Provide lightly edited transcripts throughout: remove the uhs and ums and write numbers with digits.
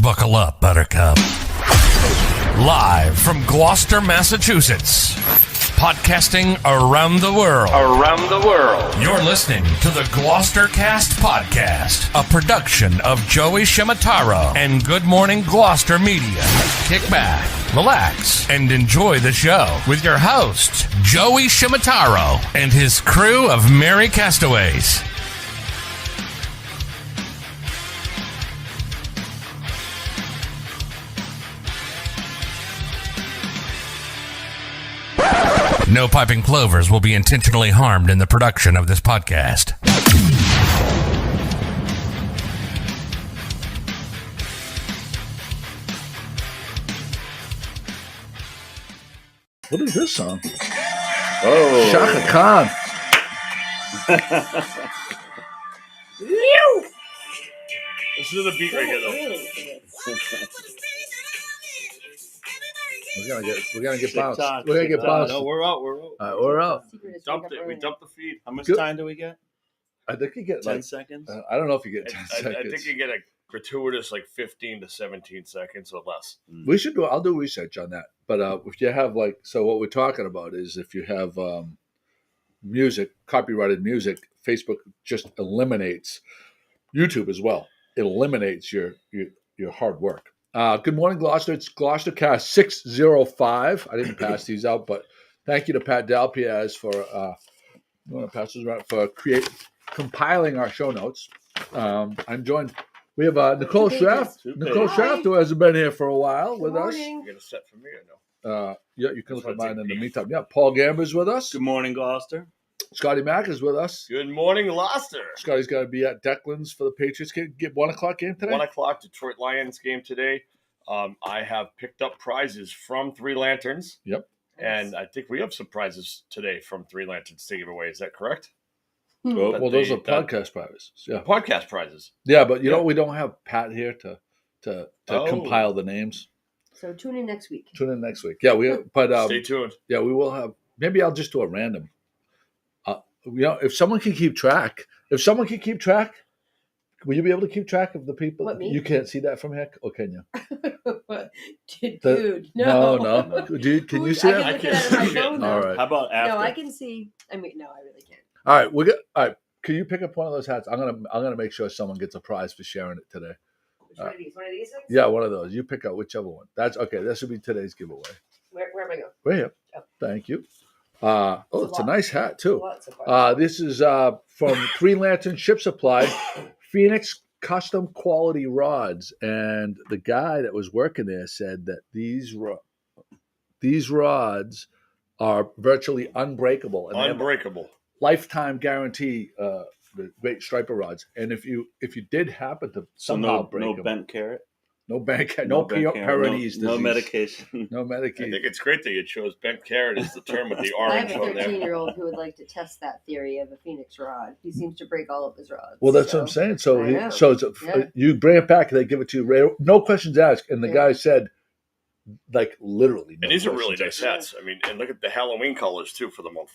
Buckle up, Buttercup. Live from Gloucester, Massachusetts. Podcasting around the world. You're listening to the Gloucestercast podcast, a production of Joey Ciaramitaro and Good Morning Gloucester Media. Kick back, relax, and enjoy the show with your host, Joey Ciaramitaro, and his crew of merry castaways. No piping plovers will be intentionally harmed in the production of this podcast. What is this song? Oh, Shaka Khan. This is the beat right here, though. We're gonna get bounced. TikTok, We're gonna get bounced. No, we're out. All right, we're out. We dumped it. We dumped the feed. How much Good. time do we get? I think you get 10 like seconds? I don't know if you get 10 I seconds. think you get a gratuitous 15 to 17 seconds or less. We should do. I'll do research on that. But if you have so what we're talking about is if you have music, copyrighted music, Facebook just eliminates YouTube as well. It eliminates your hard work. Good morning, Gloucester. It's Gloucestercast 605. I didn't pass these out, but thank you to Pat Dalpiaz for compiling our show notes. I'm joined. We have Nicole Schraft. Nicole Schraft, who hasn't been here for a while with us. You get a set for me or no? Yeah, you can look at mine in the meantime. Yeah, Paul Gamber's with us. Good morning, Gloucester. Scottie Mac is with us. Good morning, Gloucester. Scotty's got to be at Decklyns for the Patriots game. Get 1 o'clock game today. 1 o'clock Detroit Lions game today. I have picked up prizes from Three Lanterns. Yep. And I think we have some prizes today from Three Lanterns to give away. Is that correct? Well, those are podcast prizes. Yeah. Podcast prizes. Yeah, but you know we don't have Pat here to compile the names. So tune in next week. But Stay tuned. Yeah, we will have. Maybe I'll just do a random. If someone can keep track, will you be able to keep track of the people? What, me? You can't see that from here, or can you? Dude, no. No. Dude, can you see that? I can't see it. All right. How about after? No, I can see. I mean, no, I really can't. All right, all right. Can you pick up one of those hats? I'm gonna make sure someone gets a prize for sharing it today. Which one of these? One of these? Yeah, one of those. You pick up whichever one. That's okay. That should be today's giveaway. Where am I going? Right here. Oh. Thank you. It's a nice hat too. Lots This is from Three Lantern Ship Supply, Phoenix Custom Quality Rods, and the guy that was working there said that these rods are virtually unbreakable. And Unbreakable. Lifetime guarantee. The great striper rods, and if you did happen to somehow break no them, bent carrot, no parodies, no medication, no I medication. think it's great that you chose bent carrot as the term with the I orange have a on there. 13-year-old who would like to test that theory of a Phoenix rod. He seems to break all of his rods. Well, that's what I'm saying. So, I know. Yeah. You bring it back, they give it to you, no questions asked, and the guy said, literally. And these are really nice hats. I mean, and look at the Halloween colors too for the month.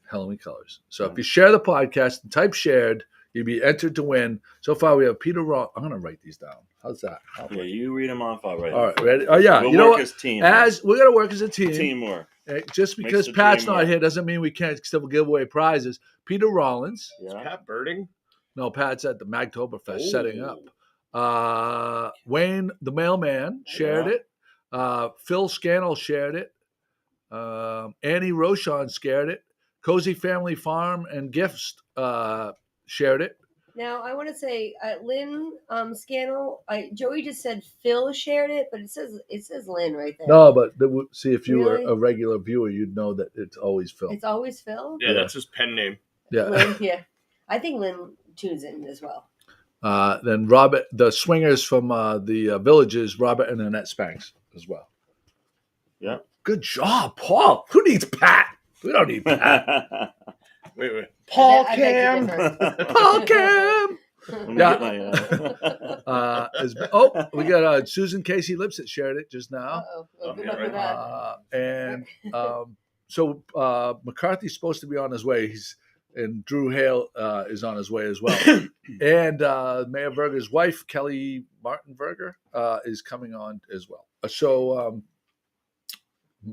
Halloween colors. So if you share the podcast and type shared, you'll be entered to win. So far, we have Peter Ross. I'm going to write these down. How's that? Yeah, you read them off. I'll write. All right, ready? Oh yeah, we'll you know work what? as team. We're going to work as a team. Teamwork. Just because the Pat's dream not work. here doesn't mean we can't still give away prizes. Peter Rollins. Is Yeah. Pat Birding? No, Pat's at the Docktoberfest setting up. Wayne, the mailman, shared it. Phil Scannell shared it. Annie Rochon shared it. Cozy Family Farm and Gifts shared it. Now, I want to say, Lynn Scannell, Joey just said Phil shared it, but it says Lynn right there. No, but see, if you Really? were a regular viewer, you'd know that it's always Phil. It's always Phil? Yeah, that's his pen name. Yeah. Lynn, yeah. I think Lynn tunes in as well. Then Robert, the swingers from the Villages, Robert and Annette Spanks as well. Yeah. Good job, Paul. Who needs Pat? We don't need Pat. Wait. Paul I Cam. beg to differ. Paul Cam. Let me Yeah. get my, We got Susan Casey Lipset shared it just now. Uh-oh. Well, good Yeah, luck right. with that. And so McCarthy's supposed to be on his way. And Drew Hale is on his way as well. And Mayor Verga's wife, Kellie Martin Verga, is coming on as well.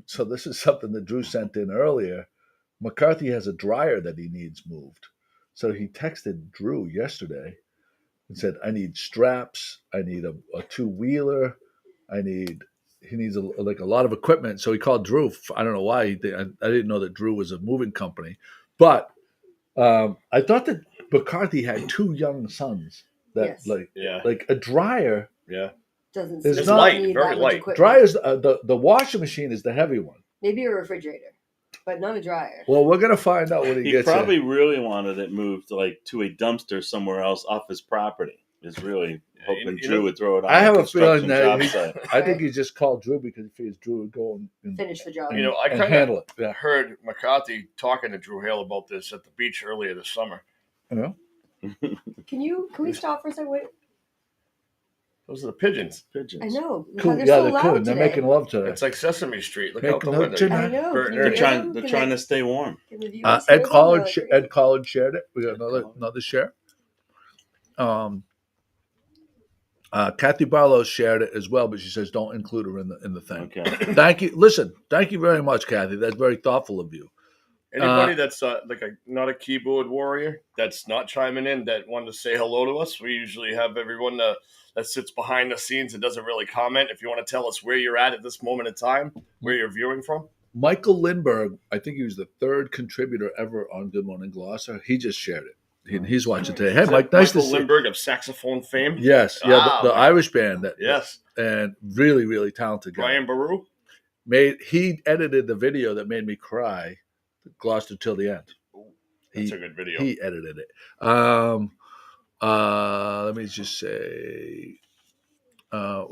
So this is something that Drew sent in earlier. McCarthy has a dryer that he needs moved. So he texted Drew yesterday and said, I need straps. I need a two-wheeler. He needs a lot of equipment. So he called Drew. I don't know why. I didn't know that Drew was a moving company. But I thought that McCarthy had two young sons. That Yes. like a dryer. Yeah. Doesn't It's seem not- to need very that much light. equipment. Dryer's the washing machine is the heavy one. Maybe a refrigerator, but not a dryer. Well, we're gonna find out when he He gets probably really wanted it moved like to a dumpster somewhere else off his property. Is really hoping you Drew know, would throw it on I have a construction feeling that job he- site. I think he just called Drew because he figures Drew would go and Finish the job. You know, I and kind handle of it. Yeah. heard McCarthy talking to Drew Hale about this at the beach earlier this summer. You know? Can we stop for a second? Wait, Those are the pigeons. Pigeons. I know. Cool. They're Yeah, so they're loud cool. They're today. making love today. It's like Sesame Street. Look out Making the love window. tonight. I know. Burton, Can you They're hear trying. them? They're Can trying they- to stay warm. Can the viewers Ed hear them? Ed Collins shared it. We got another share. Kathy Barlow shared it as well, but she says don't include her in the thing. Okay. Thank you. Listen, thank you very much, Kathy. That's very thoughtful of you. Anybody that's not a keyboard warrior that's not chiming in that wanted to say hello to us, we usually have everyone that sits behind the scenes and doesn't really comment. If you want to tell us where you're at this moment in time, where you're viewing from. Michael Lindbergh, I think he was the third contributor ever on Good Morning Gloucester. He just shared it. He's watching today. Hey, Is Mike, that nice to Michael see you. Lindbergh of saxophone fame. Yes, yeah, Ah, the Mike. Irish band. Yes. And really, really talented guy. Brian Baru. He edited the video that made me cry, Gloucester till the end. That's a good video. He edited it. Let me just say. I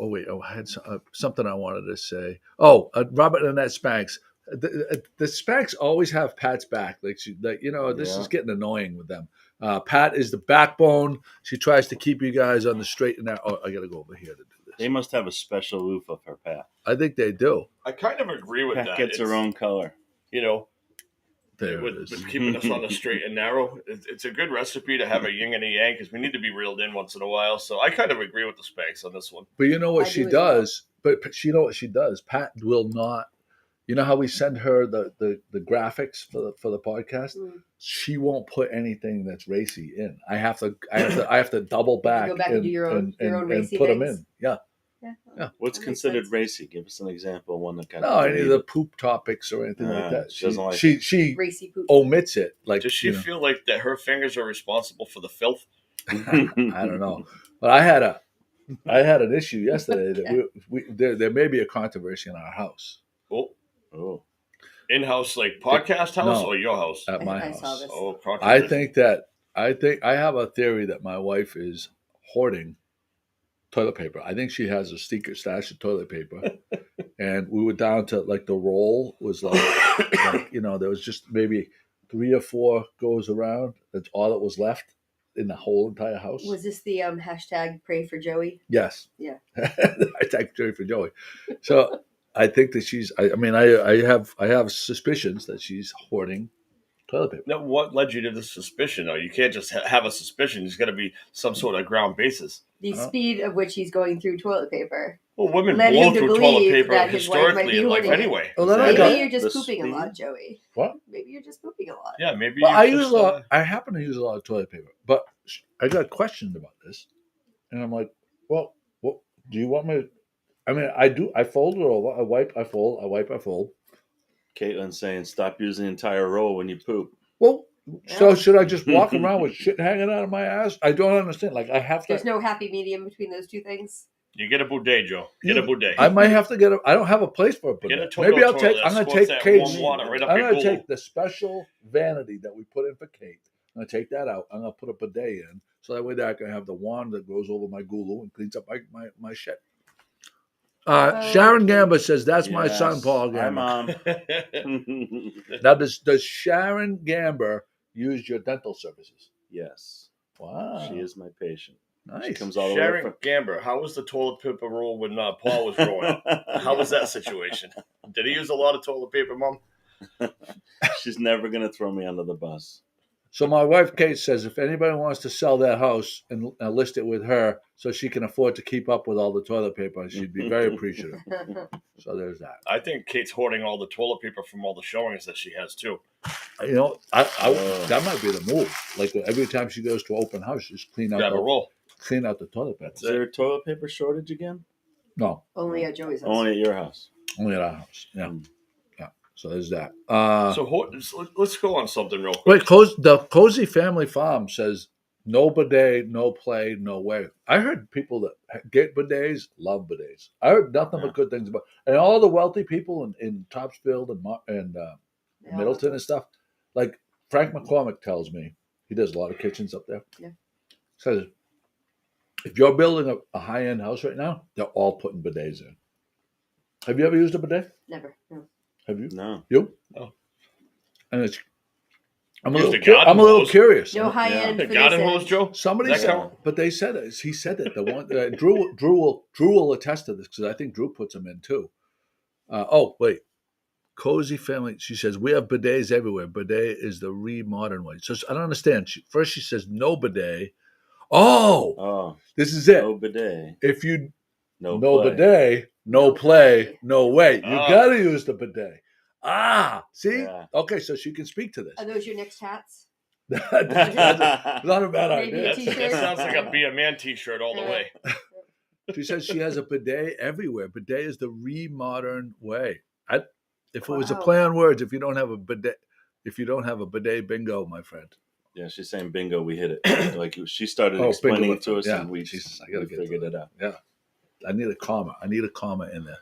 had something I wanted to say. Robert and Annette Spanks. The Spanks always have Pat's back. This is getting annoying with them. Pat is the backbone. She tries to keep you guys on the straight and narrow. Oh, I got to go over here to do this. They must have a special roof of her Pat. I think they do. I kind of agree with Pat that. gets her own color. You know, There it with is. keeping us on the straight and narrow. It's a good recipe to have a yin and a yang because we need to be reeled in once in a while. So I kind of agree with the Spanks on this one. But you know what I she do as well. does? But you know what she does? Pat will not. You know how we send her the graphics for the podcast? Mm. She won't put anything that's racy in. I have to double back, go back and do your own racy put them things? in. Yeah. Yeah. What's That makes considered sense. racy? Give us an example. One that got No, any of deleted. the poop topics or anything like that. She doesn't like She Racy poop. omits it. Like, Does she feel like that her fingers are responsible for the filth? I don't know, but I had an issue yesterday that there may be a controversy in our house. Oh. In-house, like podcast house No. or your house? At my I house. saw this. Oh, I controversy. think I have a theory that my wife is hoarding toilet paper. I think she has a secret stash of toilet paper. And we were down to like the roll was like there was just maybe 3 or 4 goes around. That's all that was left in the whole entire house. Was this the hashtag pray for Joey? Yes. Yeah. I tagged Joey for Joey. So I think that she's. I have suspicions that she's hoarding toilet paper. Now, what led you to this suspicion? Though you can't just have a suspicion. There's got to be some sort of ground basis. The speed of which he's going through toilet paper. Well, women Led blow him to through toilet believe paper that his wife might historically be in life hoarding it. anyway. Well, then I Maybe got you're just the pooping speed? a lot, Joey. What? Maybe you're just pooping a lot. Yeah, maybe. Well, you just, I happen to use a lot of toilet paper, but I got questioned about this, and I'm like, well, what do you want me to? I mean, I do. I fold it over. I wipe. I fold. I wipe. I fold. Caitlin's saying stop using the entire roll when you poop. Well, so should I just walk around with shit hanging out of my ass? I don't understand. Like I have to. There's no happy medium between those two things. You get a bidet, Joe. Get a bidet. I might have to get a. I don't have a place for a bidet. Get a Toto Maybe I'll toilet take. that I'm going to squirts take that Kate's. warm water right up I'm your going to gullet. take the special vanity that we put in for Kate. I'm going to take that out. I'm going to put a bidet in, so that way that I can have the wand that goes over my gulu and cleans up my shit. Sharon Gamber says that's my Yes. son, Paul Hi, Gamber. Mom. Now, does Sharon Gamber use your dental services? Yes. Wow, She is my patient. She nice. comes all the Sharon way Gamber, how was the toilet paper roll when Paul was growing up? How was that situation? Did he use a lot of toilet paper, Mom? She's never going to throw me under the bus. So my wife Kate says if anybody wants to sell that house and list it with her so she can afford to keep up with all the toilet paper, she'd be very appreciative. So there's that. I think Kate's hoarding all the toilet paper from all the showings that she has too. You know, that might be the move. Like every time she goes to open house, just clean out the toilet paper. Is there a toilet paper shortage again? No, Only at Joey's house. Only at your house. only at our house. Yeah, yeah. So there's that. So let's go on something real quick. Wait, the Cozy Family Farm says no bidet, no play, no way. I heard people that get bidets love bidets. I heard nothing but good things about, and all the wealthy people in Topsfield and Middleton and stuff. Like Frank McCormick tells me, he does a lot of kitchens up there. Yeah. Says if you're building a high-end house right now, they're all putting bidets in. Have you ever used a bidet? Never. No. Have you? No. You? No. And it's. I'm Used a a garden little hose. curious. No high end. The garden hose, Joe? Somebody That said, count? but they said it. He said it. The one Drew will attest to this because I think Drew puts them in too. Wait, Cozy Family. She says we have bidets everywhere. Bidet is the modern way. So I don't understand. First she says no bidet. Oh, this is it. No bidet. If you No bidet, no play, no way. You Oh. got to use the bidet. See? Yeah. Okay, so she can speak to this. Are those your next hats? That's not a bad Maybe idea. a t-shirt. That sounds like a Be a Man t-shirt all the way. She says she has a bidet everywhere. Bidet is the modern way. If it was a Wow. play on words, if you don't have a bidet, bingo, my friend. Yeah, she's saying bingo. We hit it. Like she started explaining bingo. it to us, Yeah. and we Jesus, I gotta get figured to it out. Yeah. I need a comma. in there.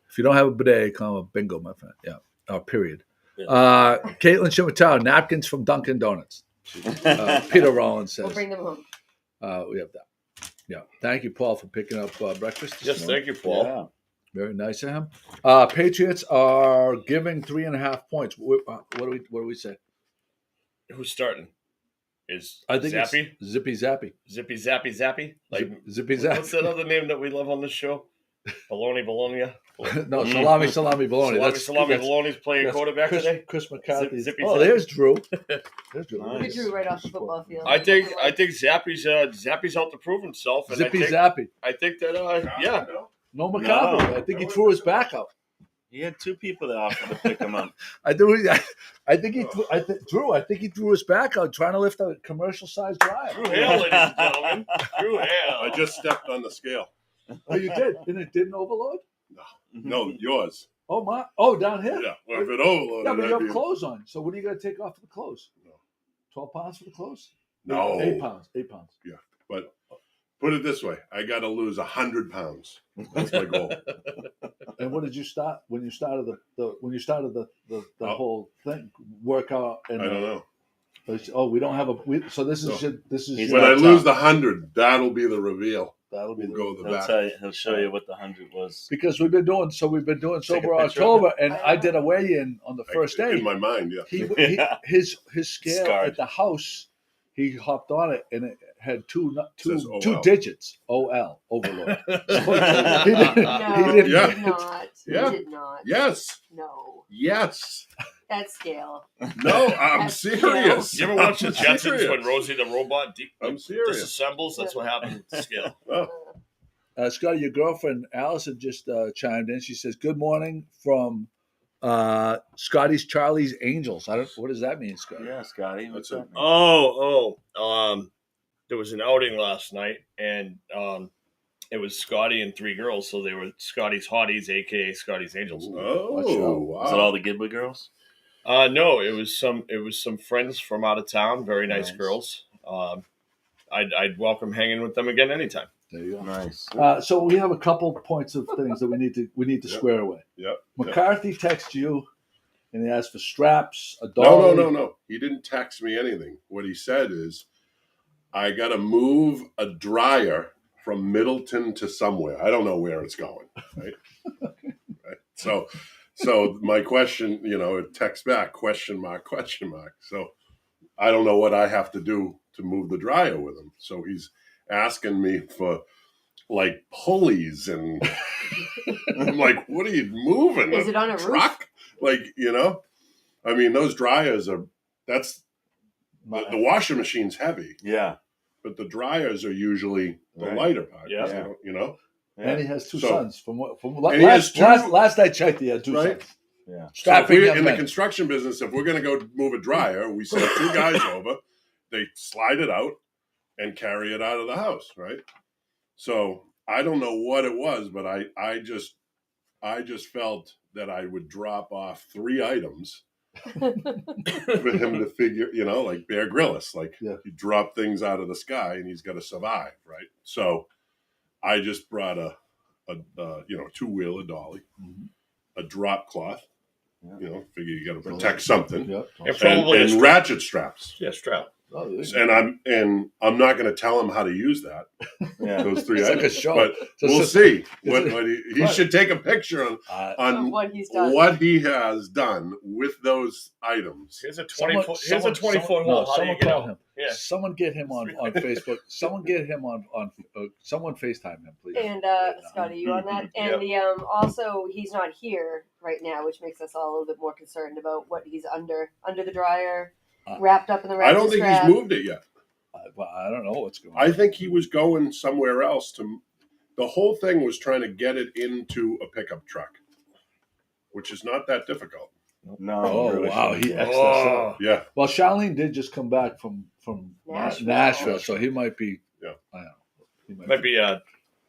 If you don't have a bidet, comma, bingo, my friend. Yeah. Period. Yeah. Katelyn Ciaramitaro, napkins from Dunkin' Donuts. Peter Rollins says. We'll bring them home. We have that. Yeah. Thank you, Paul, for picking up breakfast. Yes, thank you, Paul. Yeah. Very nice of him. Patriots are giving 3.5 points. What do we say? Who's starting? Is I think Zappy? it's Zippy Zappy. Zippy Zappy Zappy? Like Zippy Zappy. what's that other name that we love on this show? Bologna. No, salami, bologna. Salami Bologna's playing quarterback today. Chris McCarthy. Zippy Oh, Zappy. there's Drew. There's Drew. Nice. We drew right off the football field. I think Zappy's out to prove himself. And Zippy I think, Zappy. I think that yeah. No McCarthy. No. I think he threw his back out. He had two people that offered to pick him up. I think he threw his back out trying to lift a commercial-sized dryer. Drew Hale, ladies and gentlemen. Drew Hale. I just stepped on the scale. Oh, you did? And it didn't overload? No, yours. Oh, my. Oh, down here? Yeah. Well, if it overloaded, Yeah, but you I'd have be- clothes on. So what are you going to take off for the clothes? No. 12 pounds for the clothes? No. 8 pounds. 8 pounds. But put it this way: I got to lose 100 pounds. That's my goal. And what did you start when you started the Oh. whole thing workout? And I don't know. we don't have a. So this is No. He's When not I lose tough. the 100, that'll be the reveal. that'll be We'll the, go to the He'll back. tell you. He'll show you what the 100 was. because we've been doing Take a sober picture of October, and I did a weigh-in on the first day. In my mind, yeah. His scale Scarred. at the house, he hopped on it and it had two Says OL. digits, OL, overload. No, He he didn't- Yeah. did not. Yeah. He did not. Yes. No. Yes. That scale. No, I'm That's serious. You ever watch the I'm Jetsons serious. when Rosie the robot I'm serious. disassembles? That's what happens with the scale. Oh, Scotty, your girlfriend Allison just chimed in. She says, "Good morning from Scotty's Charlie's Angels." What does that mean, Scotty? Yeah, Scotty. What's That's that? Oh, there was an outing last night, and it was Scotty and 3 girls, so they were Scotty's Hotties, aka Scotty's Angels. oh, wow. Was it all the Gidley girls? No, it was some friends from out of town, very nice Nice. girls. I'd welcome hanging with them again anytime. There you go. Nice. So we have a couple points of things that we need to Yep. square away. Yep. McCarthy texts you, and he asks for straps, a dolly. No. He didn't text me anything. What he said is, I got to move a dryer from Middleton to somewhere. I don't know where it's going. Right. Right? So my question, it texts back, question mark. So I don't know what I have to do to move the dryer with him. So he's asking me for like pulleys, and I'm like, what are you moving? Is it on a roof? truck? Like, I mean, those dryers the washing machine's heavy, Yeah. but the dryers are usually the Right. lighter part. Yeah. So, you know. And he has two So- sons. From And he has last I checked, he had two Right. sons. Yeah. So if Strapping we're young in the men. construction business, if we're going to go move a dryer, we send 2 guys over, they slide it out and carry it out of the house, right? So I don't know what it was, but I just felt that I would drop off 3 items for him to figure, you know, like Bear Grylls, like you drop things out of the sky and he's got to survive, right? So I just brought a 2-wheeler dolly, a drop cloth. You know, figure you got to protect something. Yeah. And ratchet straps. Yeah, strap. Oh, And I'm not going to tell him how to use that. Yeah. Those 3 It's like items. a show. But we'll see. He should take a picture on what he's done. what he has done with those items. Here's a 24. Here's a 24 hole. How do you get out? Yeah. Someone get him on Facebook. Someone get him on someone FaceTime him, please. And Scottie, you on that? And the also he's not here right now, which makes us all a little bit more concerned about what he's under the dryer, wrapped up in the I ratchet don't think strap. he's moved it yet. Well, I don't know what's going on. I think he was going somewhere else. The whole thing was trying to get it into a pickup truck, which is not that difficult. No. Oh, really wow. shouldn't He be. X'd us up. Yeah. Well, Charlene did just come back from Nashville, so he might be. Yeah. I don't know. He Might be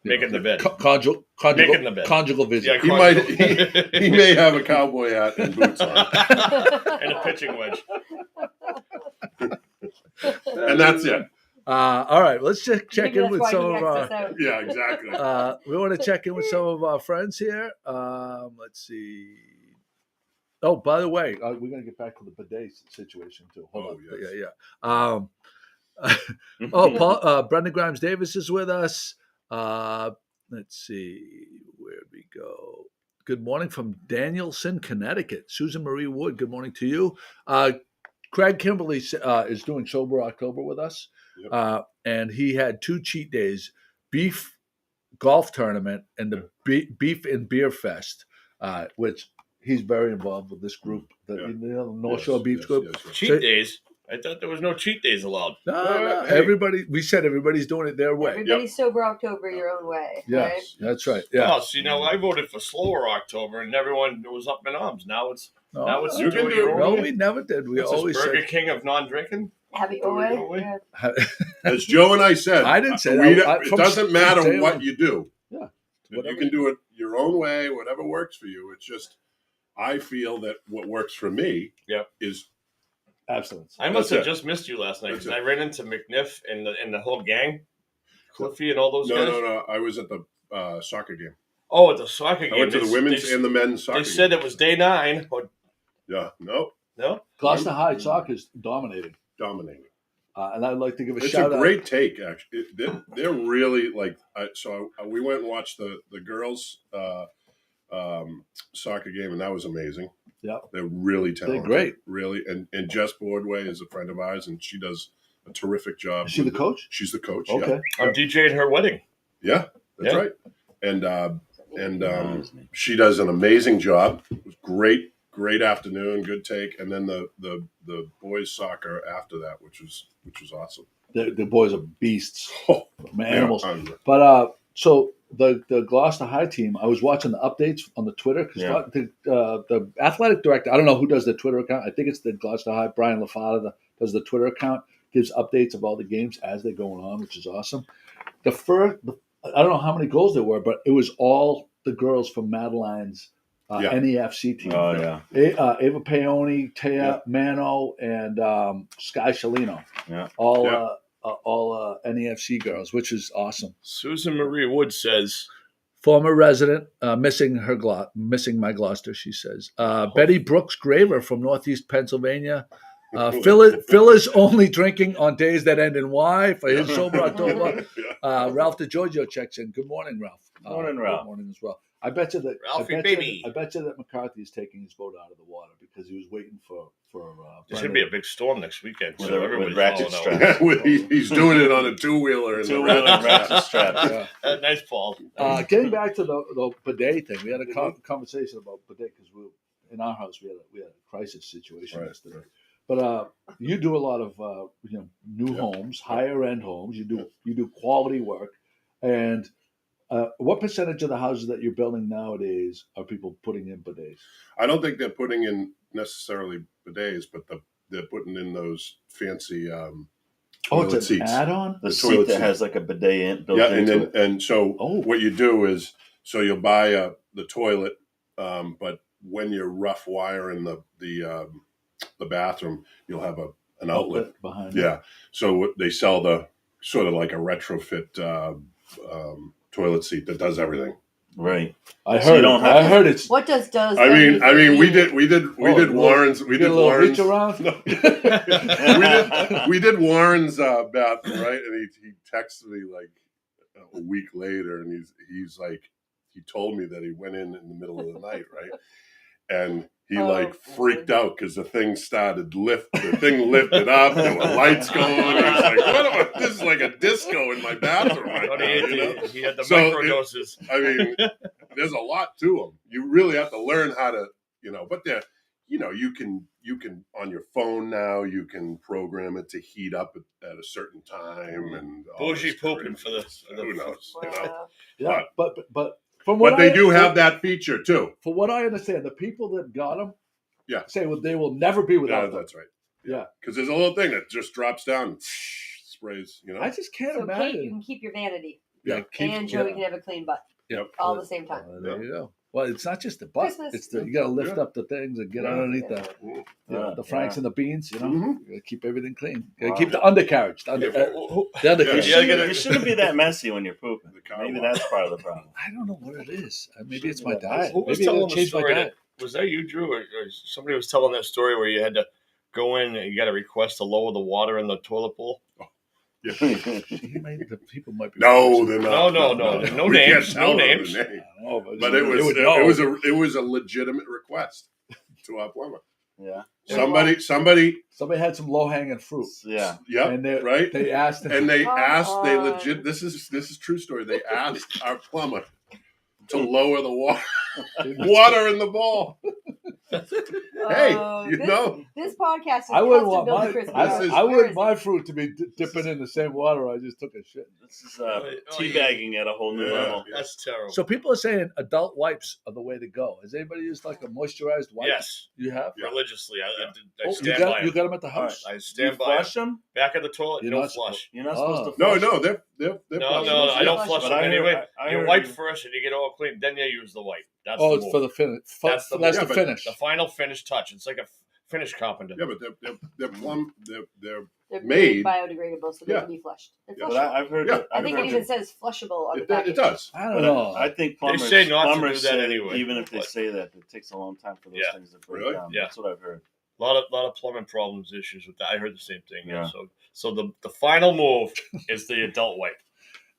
making the bed. Making the bed. Conjugal visit. Yeah, He may have a cowboy hat and boots on. and a pitching wedge. And that's it. All right, let's just check Maybe in with that's why some he of X'd us our. out. Yeah, exactly. We want to check in with some of our friends here. Let's see. Oh, by the way, we're going to get back to the bidet situation too. Hold on. Yes. Yeah. Paul, Brendan Grimes Davis is with us. Let's see. Where'd we go? Good morning from Danielson, Connecticut. Susan Marie Wood, good morning to you. Craig Kimberly is doing Sober October with us. Yep. And he had 2 cheat days, beef golf tournament and the beef and beer fest, which he's very involved with this group, the North Shore Beach group. Yes. Cheat days? I thought there was no cheat days allowed. No, Hey. everybody. We said everybody's doing it their way. Everybody's sober October your own way. Yes, Right? that's right. Yeah. Oh, see, now I voted for slower October, and everyone was up in arms. Now it's No, you can do it. No, we never did. We What's this, always Burger said. King of non-drinking. Happy Go away. away. Yeah. As Joe and I said, I didn't say we that. don't- it doesn't matter day what one. you do. Yeah. You can do it your own way, whatever works for you. It's just, I feel that what works for me is Abstinence. I must That's have it. just missed you last night That's because I ran into McNiff and the whole gang, Cliffy and all those guys. no. I was at the soccer game. Oh, at the soccer game. I went to the women's they, and the men's soccer They game. said it was day 9, but Yeah, no, no. Gloucester High soccer is dominating. dominating. And I'd like to give a It's shout a out. great take, actually. They're really like. We went and watched the girls' soccer game, and that was amazing. Yeah. They're really talented. They're great. Really, and Jess Boardway is a friend of ours, and she does a terrific job. Is she the coach? She's the coach. Okay. I'm DJing her wedding. Yeah, that's Yeah. right. And she does an amazing job. It was great afternoon, good take, and then the boys soccer after that, which was awesome. The boys are beasts. Oh, Animals. yeah. But so the Gloucester High team, I was watching the updates on the Twitter because the athletic director, I don't know who does the Twitter account. I think it's the Gloucester High. Brian LaFada does the Twitter account, gives updates of all the games as they're going on, which is awesome. I don't know how many goals there were, but it was all the girls from Madeline's NEFC team. Oh, yeah. Ava Paoni, Taya Mano, and Sky Shalino. Yeah. All NEFC girls, which is awesome. Susan Marie Wood says, Former resident, missing my Gloucester, she says. Betty Brooks Graver from Northeast Pennsylvania. Phil is only drinking on days that end in Y for his sober October. Ralph DeGiorgio checks in. Good morning, Ralph. Morning, Ralph. Good morning as well. I bet you that Ralphie, baby. I bet you that McCarthy is taking his boat out of the water because he was waiting for. there should be a big storm next weekend. With So a- everybody's with ratchet following that straps. He's doing it on a two-wheeler. Two-wheeler ratchet straps. Yeah. one. Nice, Paul. Getting back to the bidet thing, we had a conversation about bidet because in our house we had a crisis situation yesterday. But you do a lot of new homes, higher end homes. You do quality work, and what percentage of the houses that you're building nowadays are people putting in bidets? I don't think they're putting in necessarily bidets, but they're putting in those fancy toilet It's an seats. add-on. The toilet seat that seat. has like a bidet built Yeah, into it. and so what you do is you'll buy the toilet, but when you're rough wiring the bathroom, you'll have an outlet behind. Yeah, so they sell the sort of like a retrofit toilet seat that does everything. Right. I heard it's. What does I mean, we did Warren's. We did Warren's. Reach around. No. we did Warren's bathroom, right? And he texted me like a week later, and he's like, he told me that he went in the middle of the night, right? And he freaked out because the thing the thing lifted up, there were lights going. He was like, what am I? This is like a disco in my bathroom right now. He had the microdoses. I mean, there's a lot to them. You really have to learn how to, but you can on your phone now, you can program it to heat up at a certain time and bougie pooping for this. Who knows? Yeah, but But they do have that feature too. For what I understand, the people that got them, say they will never be Yeah, without them. that's right. Yeah, because there's a little thing that just drops down, and sprays. I just can't So imagine. Kate, you can keep your vanity, Yeah, and Joey can have a clean butt all at the same time. There you go. Well, it's not just the butt; Christmas. it's you got to lift up the things and get underneath the franks and the beans. You got to keep everything clean. You got to keep the undercarriage. The undercarriage. You shouldn't be that messy when you're pooping. Maybe that's part of the problem. I don't know what it is. Maybe it's my diet. Who was Maybe I telling gotta the change my story? diet. Was that you, Drew, or somebody was telling that story where you had to go in and you got a request to lower the water in the toilet bowl? Yeah. The people might be. No, they're not. No We names. can't tell No them names. the name. Oh, But it was a legitimate request to our plumber. Yeah. Somebody had some low hanging fruit. Yeah. Yep. And right. They asked him. And they legit. This is true story. They asked our plumber to lower the water in the bowl. Hey, this podcast is I wouldn't custom want built my to Christmas. I wouldn't my fruit to be dipping in the same water I just took a shit. This is teabagging at a whole new level. That's terrible. So people are saying adult wipes are the way to go. Has anybody used like a moisturized wipe? Yes. You have? Religiously. I You stand by got it. them at the house? I stand by flush it. them? Back of the toilet, You're no not flush. You're not supposed to flush No, them. they're No, I don't flush But them anyway. I You heard wipe you- first and you get all clean. Then you use the wipe. That's Oh, the it's move. for the finish. That's the That's move. the finish. The final finish touch. It's like a finish carpenter. Yeah, but they're They're made- biodegradable, so they Yeah. can be flushed. They're Yeah. But flushable. I've heard. Yeah. I think it even says flushable on the package. it does. I don't know. I think plumbers, say not to plumbers do that say anyway. even if they But- say that, it takes a long time for those Yeah. things to break Really? down. Yeah. That's what I've heard. A lot of plumbing problems, issues with that. I heard the same thing. Yeah. So the final move is the adult wipe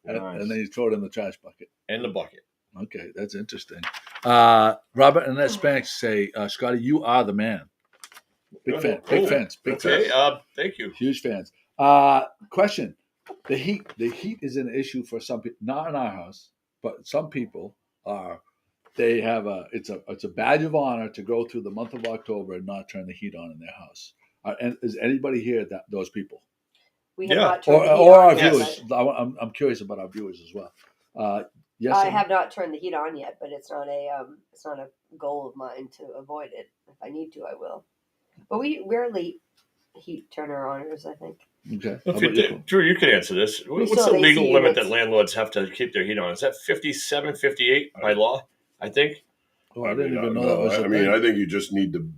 And then you throw it in the trash bucket. and the bucket. Okay, that's interesting. Robert and Annette Spanks say, Scottie, you are the man. Big fan. Big fans. Big Okay. fans. Thank you. Huge fans. Question. The heat is an issue for some people, not in our house, but some people they have it's a badge of honor to go through the month of October and not turn the heat on in their house. And is anybody here those people? We have Yeah. not turned the heat Or our on yet, viewers? but- I'm curious about our viewers as well. Yes, I have not turned the heat on yet, but it's not a goal of mine to avoid it. If I need to, I will. But we're late heat turner honors, I think. Okay. Drew, you can answer this. What's still the have legal AC limit units. that landlords have to keep their heat on? Is that 57, 58 by law? I think. Oh, I didn't even know that was a thing. I think you just need to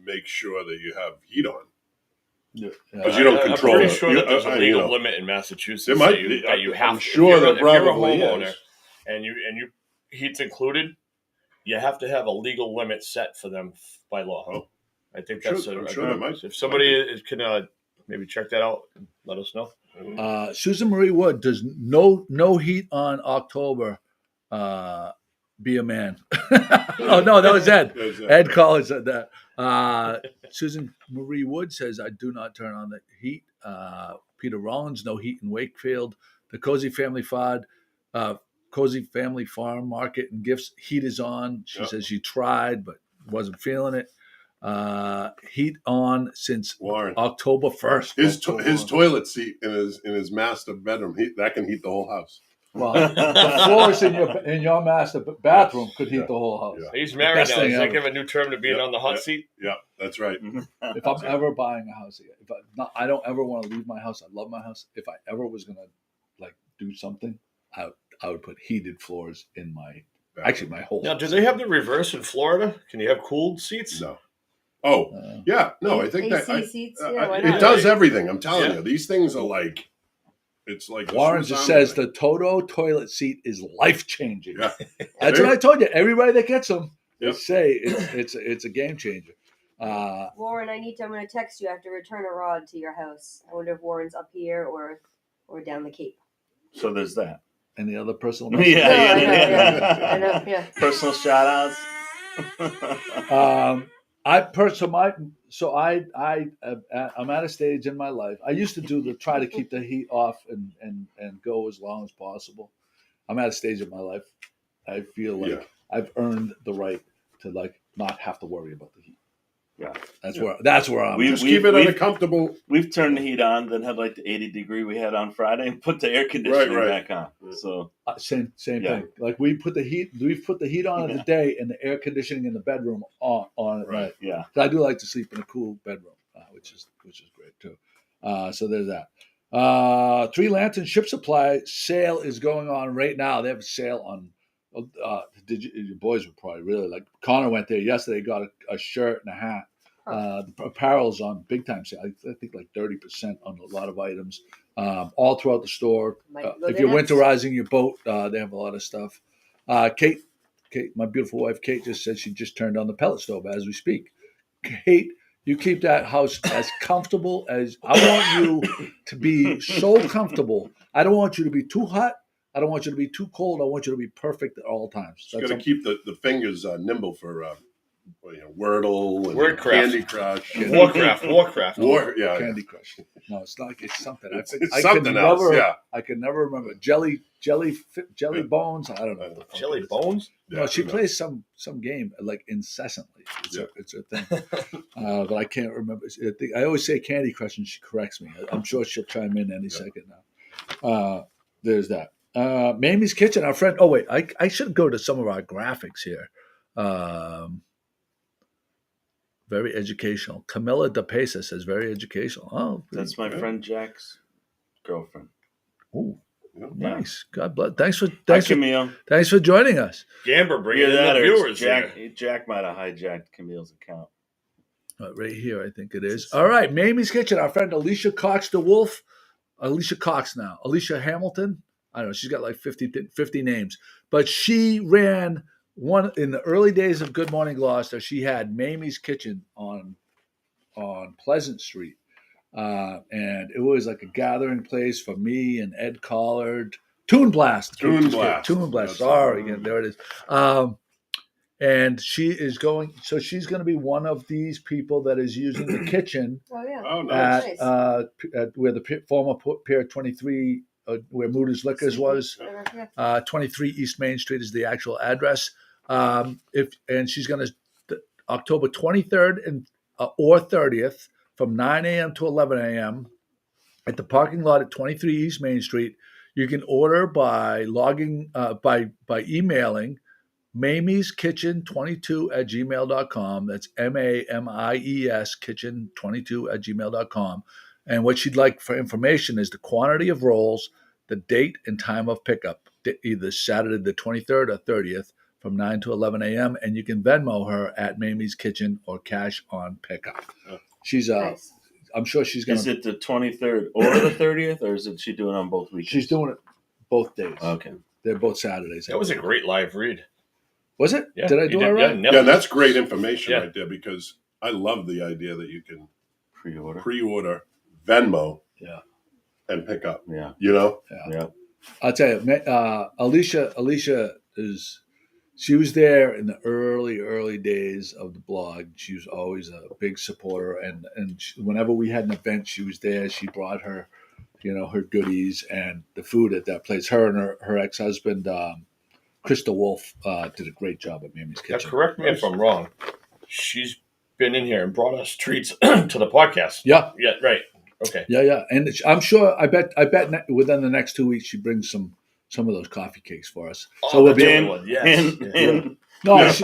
make sure that you have heat on. Yeah. Because you don't I'm control pretty it. sure that there's a I legal know. limit in Massachusetts There might that be. you have. I'm sure there if you're a probably homeowner is. and you heat's included, you have to have a legal limit set for them by law. Oh. I think I'm that's sure there might. if somebody can maybe check that out and let us know. Susan Marie Wood does no heat on October. Be a man. Oh no, that was Ed. Ed Collins said that. Susan Marie Wood says, "I do not turn on the heat." Peter Rollins, no heat in Wakefield. The Cozy Family Farm Market and Gifts, heat is on. She says she tried but wasn't feeling it. Heat on since Warren. October 1st. His toilet seat in his master bedroom that can heat the whole house. Well, the floors in your master bathroom could heat the whole house. Yeah. He's married now. Does that give a new term to being on the hot seat? Yeah, that's right. If I'm ever buying a house, I don't ever want to leave my house. I love my house. If I ever was gonna do something, I would put heated floors in my whole. Now, house. do they have the reverse in Florida? Can you have cooled seats? No. Oh, yeah. No, I think AC seats. Why it not? does everything. I'm telling you, these things are it's like Warren just says the Toto toilet seat is life changing. Yeah. That's what I told you. Everybody that gets them, they Yep. say it's a game changer. Warren, I'm going to text you. I have to return a rod to your house. I wonder if Warren's up here or down the Cape. So there's that. Any other personal No, messages? I know, yeah. Personal shout outs. I'm at a stage in my life. I used to try to keep the heat off and go as long as possible. I'm at a stage in my life. I feel like I've earned the right to not have to worry about the heat. Yeah, that's where I'm. Just keep it uncomfortable. We've turned the heat on, then had the 80 degree we had on Friday, and put the air conditioning back on. So same thing. We've put the heat on in the day, and the air conditioning in the bedroom on at night. Yeah, I do like to sleep in a cool bedroom, which is great too. So there's that. Three Lantern Ship Supply sale is going on right now. They have a sale on. Your boys would probably really like. Connor went there yesterday, got a shirt and a hat. The apparel's on big time sale. I think 30% on a lot of items, all throughout the store. If you're winterizing your boat, they have a lot of stuff. Kate, my beautiful wife, Kate just said she just turned on the pellet stove as we speak. Kate, you keep that house as comfortable as I want you to be. So comfortable. I don't want you to be too hot. I don't want you to be too cold. I want you to be perfect at all times. Just got to keep the fingers nimble for Wordle and Wordcraft. Candy Crush. Warcraft. Candy Crush. No, it's not. It's something. It's something else. I can never remember. Jelly bones. I don't know. Jelly bones? No, she plays some game incessantly. It's a thing. But I can't remember. I always say Candy Crush, and she corrects me. I'm sure she'll chime in any second now. There's that. Mamie's Kitchen, our friend. Oh wait, I should go to some of our graphics here. Very educational. Camilla DePesa says very educational. Oh, that's my friend Jack's girlfriend. Oh, nice. God bless. Thanks for joining us. Gamber, bringing in the viewers. Jack might have hijacked Camille's account. Right here, I think it is. All right, Mamie's Kitchen. Our friend Alicia Cox DeWolf. Alicia Cox now. Alicia Hamilton. I don't know. She's got 50 names. But she ran one in the early days of Good Morning Gloucester. She had Mamie's Kitchen on Pleasant Street. And it was a gathering place for me and Ed Collard. Toon Blast. Sorry. Again, there it is. And she is she's going to be one of these people that is using the kitchen nice. at where the former Pier 23, where Moody's Liquors was. 23 East Main Street is the actual address. And she's going to October 23rd or 30th from 9 a.m. to 11 a.m. at the parking lot at 23 East Main Street. You can order by logging by emailing Mamie's Kitchen 22 at gmail.com. That's MAMIES Kitchen 22 at gmail.com. And what she'd like for information is the quantity of rolls, the date and time of pickup, either Saturday the 23rd or 30th from 9 to 11 a.m. And you can Venmo her at Mamie's Kitchen or cash on pickup. She's nice. I'm sure she's going to. Is it the 23rd or the 30th, or is she doing it on both weekends? She's doing it both days. Okay. They're both Saturdays. That was a great live read. Was it? Yeah, did I do it right? Yeah, that's great information right there, because I love the idea that you can pre-order Venmo and pick up. Yeah. Yeah. I'll tell you, Alicia she was there in the early days of the blog. She was always a big supporter, and whenever we had an event, she was there. She brought her, her goodies and the food at that place. Her and her ex-husband, Krista Wolf, did a great job at Mamie's Kitchen. Now, correct me if I'm wrong. She's been in here and brought us treats to the podcast. Yeah. Yeah. Right. Okay. Yeah. And I'm sure. I bet within the next 2 weeks she brings some of those coffee cakes for us. So we'll be. No, she's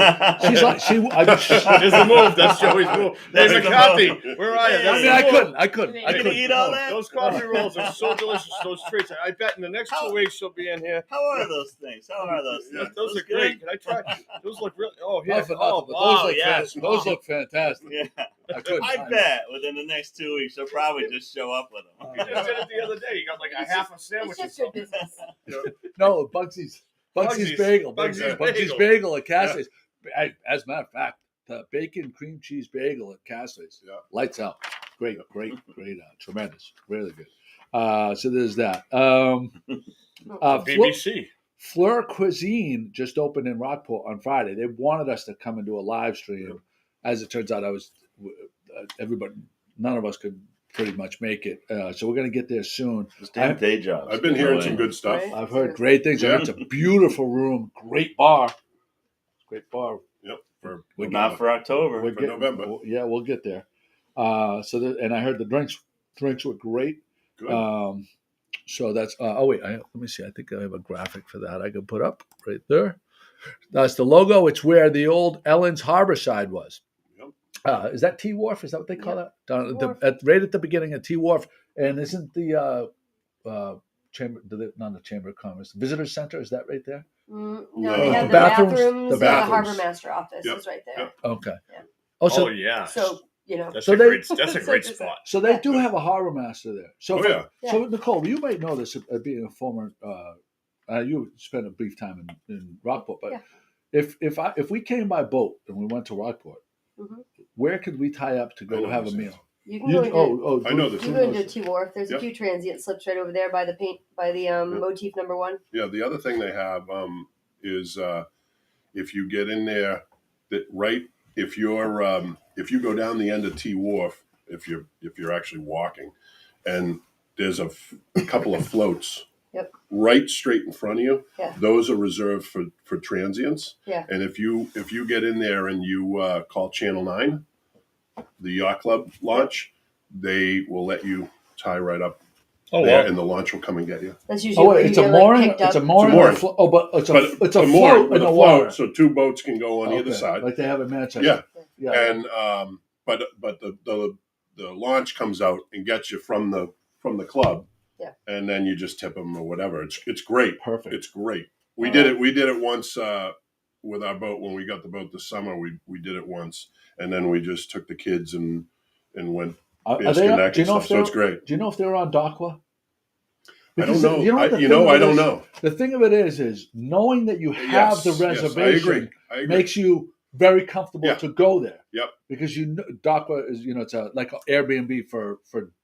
like she. There's the move. That's Joey's move. Hey, McCarthy, where are you? I mean, I couldn't. I couldn't eat all that. Those coffee rolls are so delicious. Those treats. I bet in the next 2 weeks she'll be in here. How are those things? Those are great. Can I try? Those look really. Oh, yeah. Nothing, Oh, but wow. those look fantastic. Yeah. I bet within the next 2 weeks she'll probably just show up with them. You just did it the other day. You got like a half a sandwich. It's or just your something. business. No, Bugsy's bagel. Bugsy's bagel at Cassie's. As a matter of fact, the bacon cream cheese bagel at Cassie's. Yeah. Lights out. Great, tremendous, really good. So there's that. BBC. Fleur Cuisine just opened in Rockport on Friday. They wanted us to come and do a live stream. As it turns out, none of us could pretty much make it. So we're going to get there soon. It's damn day jobs. I've been hearing some good stuff. Right? I've heard great things. Yeah. It's a beautiful room, great bar. Yep. Not for October. For November. Yeah, we'll get there. And I heard the drinks were great. Good. So that's. Let me see. I think I have a graphic for that I can put up right there. That's the logo. It's where the old Ellen's Harbor side was. Yep. Is that T Wharf? Is that what they call that? Down Wharf. right at the beginning of T Wharf. And isn't the chamber? Not the Chamber of Commerce, the Visitor Center? Is that right there? No, No. they have The the bathrooms- bathrooms. the The bathrooms. Harbormaster office Yep. is right there. Yep. Okay. Yeah. Oh, Yeah. So That's So a they- great spot. So they do have a harbor master there. So, Oh, yeah. So Nicole, you might know this being a former. You spent a brief time in Rockport, but Yeah. if we came by boat and we went to Rockport, Mhm. where could we tie up to I go know have a this meal? you can go into I know this. you go into T Wharf. There's Yep. a few transient slips right over there by the motif number 1. Yeah, the other thing they have is if you get in there, if you go down the end of T Wharf, if you're actually walking, and there's a couple of floats. Yep. Right straight in front of you. Yeah. Those are reserved for transients. Yeah. And if you get in there and you call Channel 9, the yacht club launch, they will let you tie right up there, and the launch will come and get you. That's usually where it's you a get mooring. picked up. It's a mooring. mooring. But it's a mooring float with in a the water. float, so 2 boats can go on either Okay, side. like they have in Manchester. Yeah. And but the launch comes out and gets you from the club. Yeah. And then you just tip them or whatever. It's great. Perfect. It's great. We did it once with our boat when we got the boat this summer. We did it once, and then we just took the kids and went. Are they? Do you know if so it's great. Do you know if they're on Docwa? I don't know. I don't know. The thing of it is knowing that you have the reservation I agree. makes you very comfortable to go there. Yep. Because Docwa is it's like an Airbnb for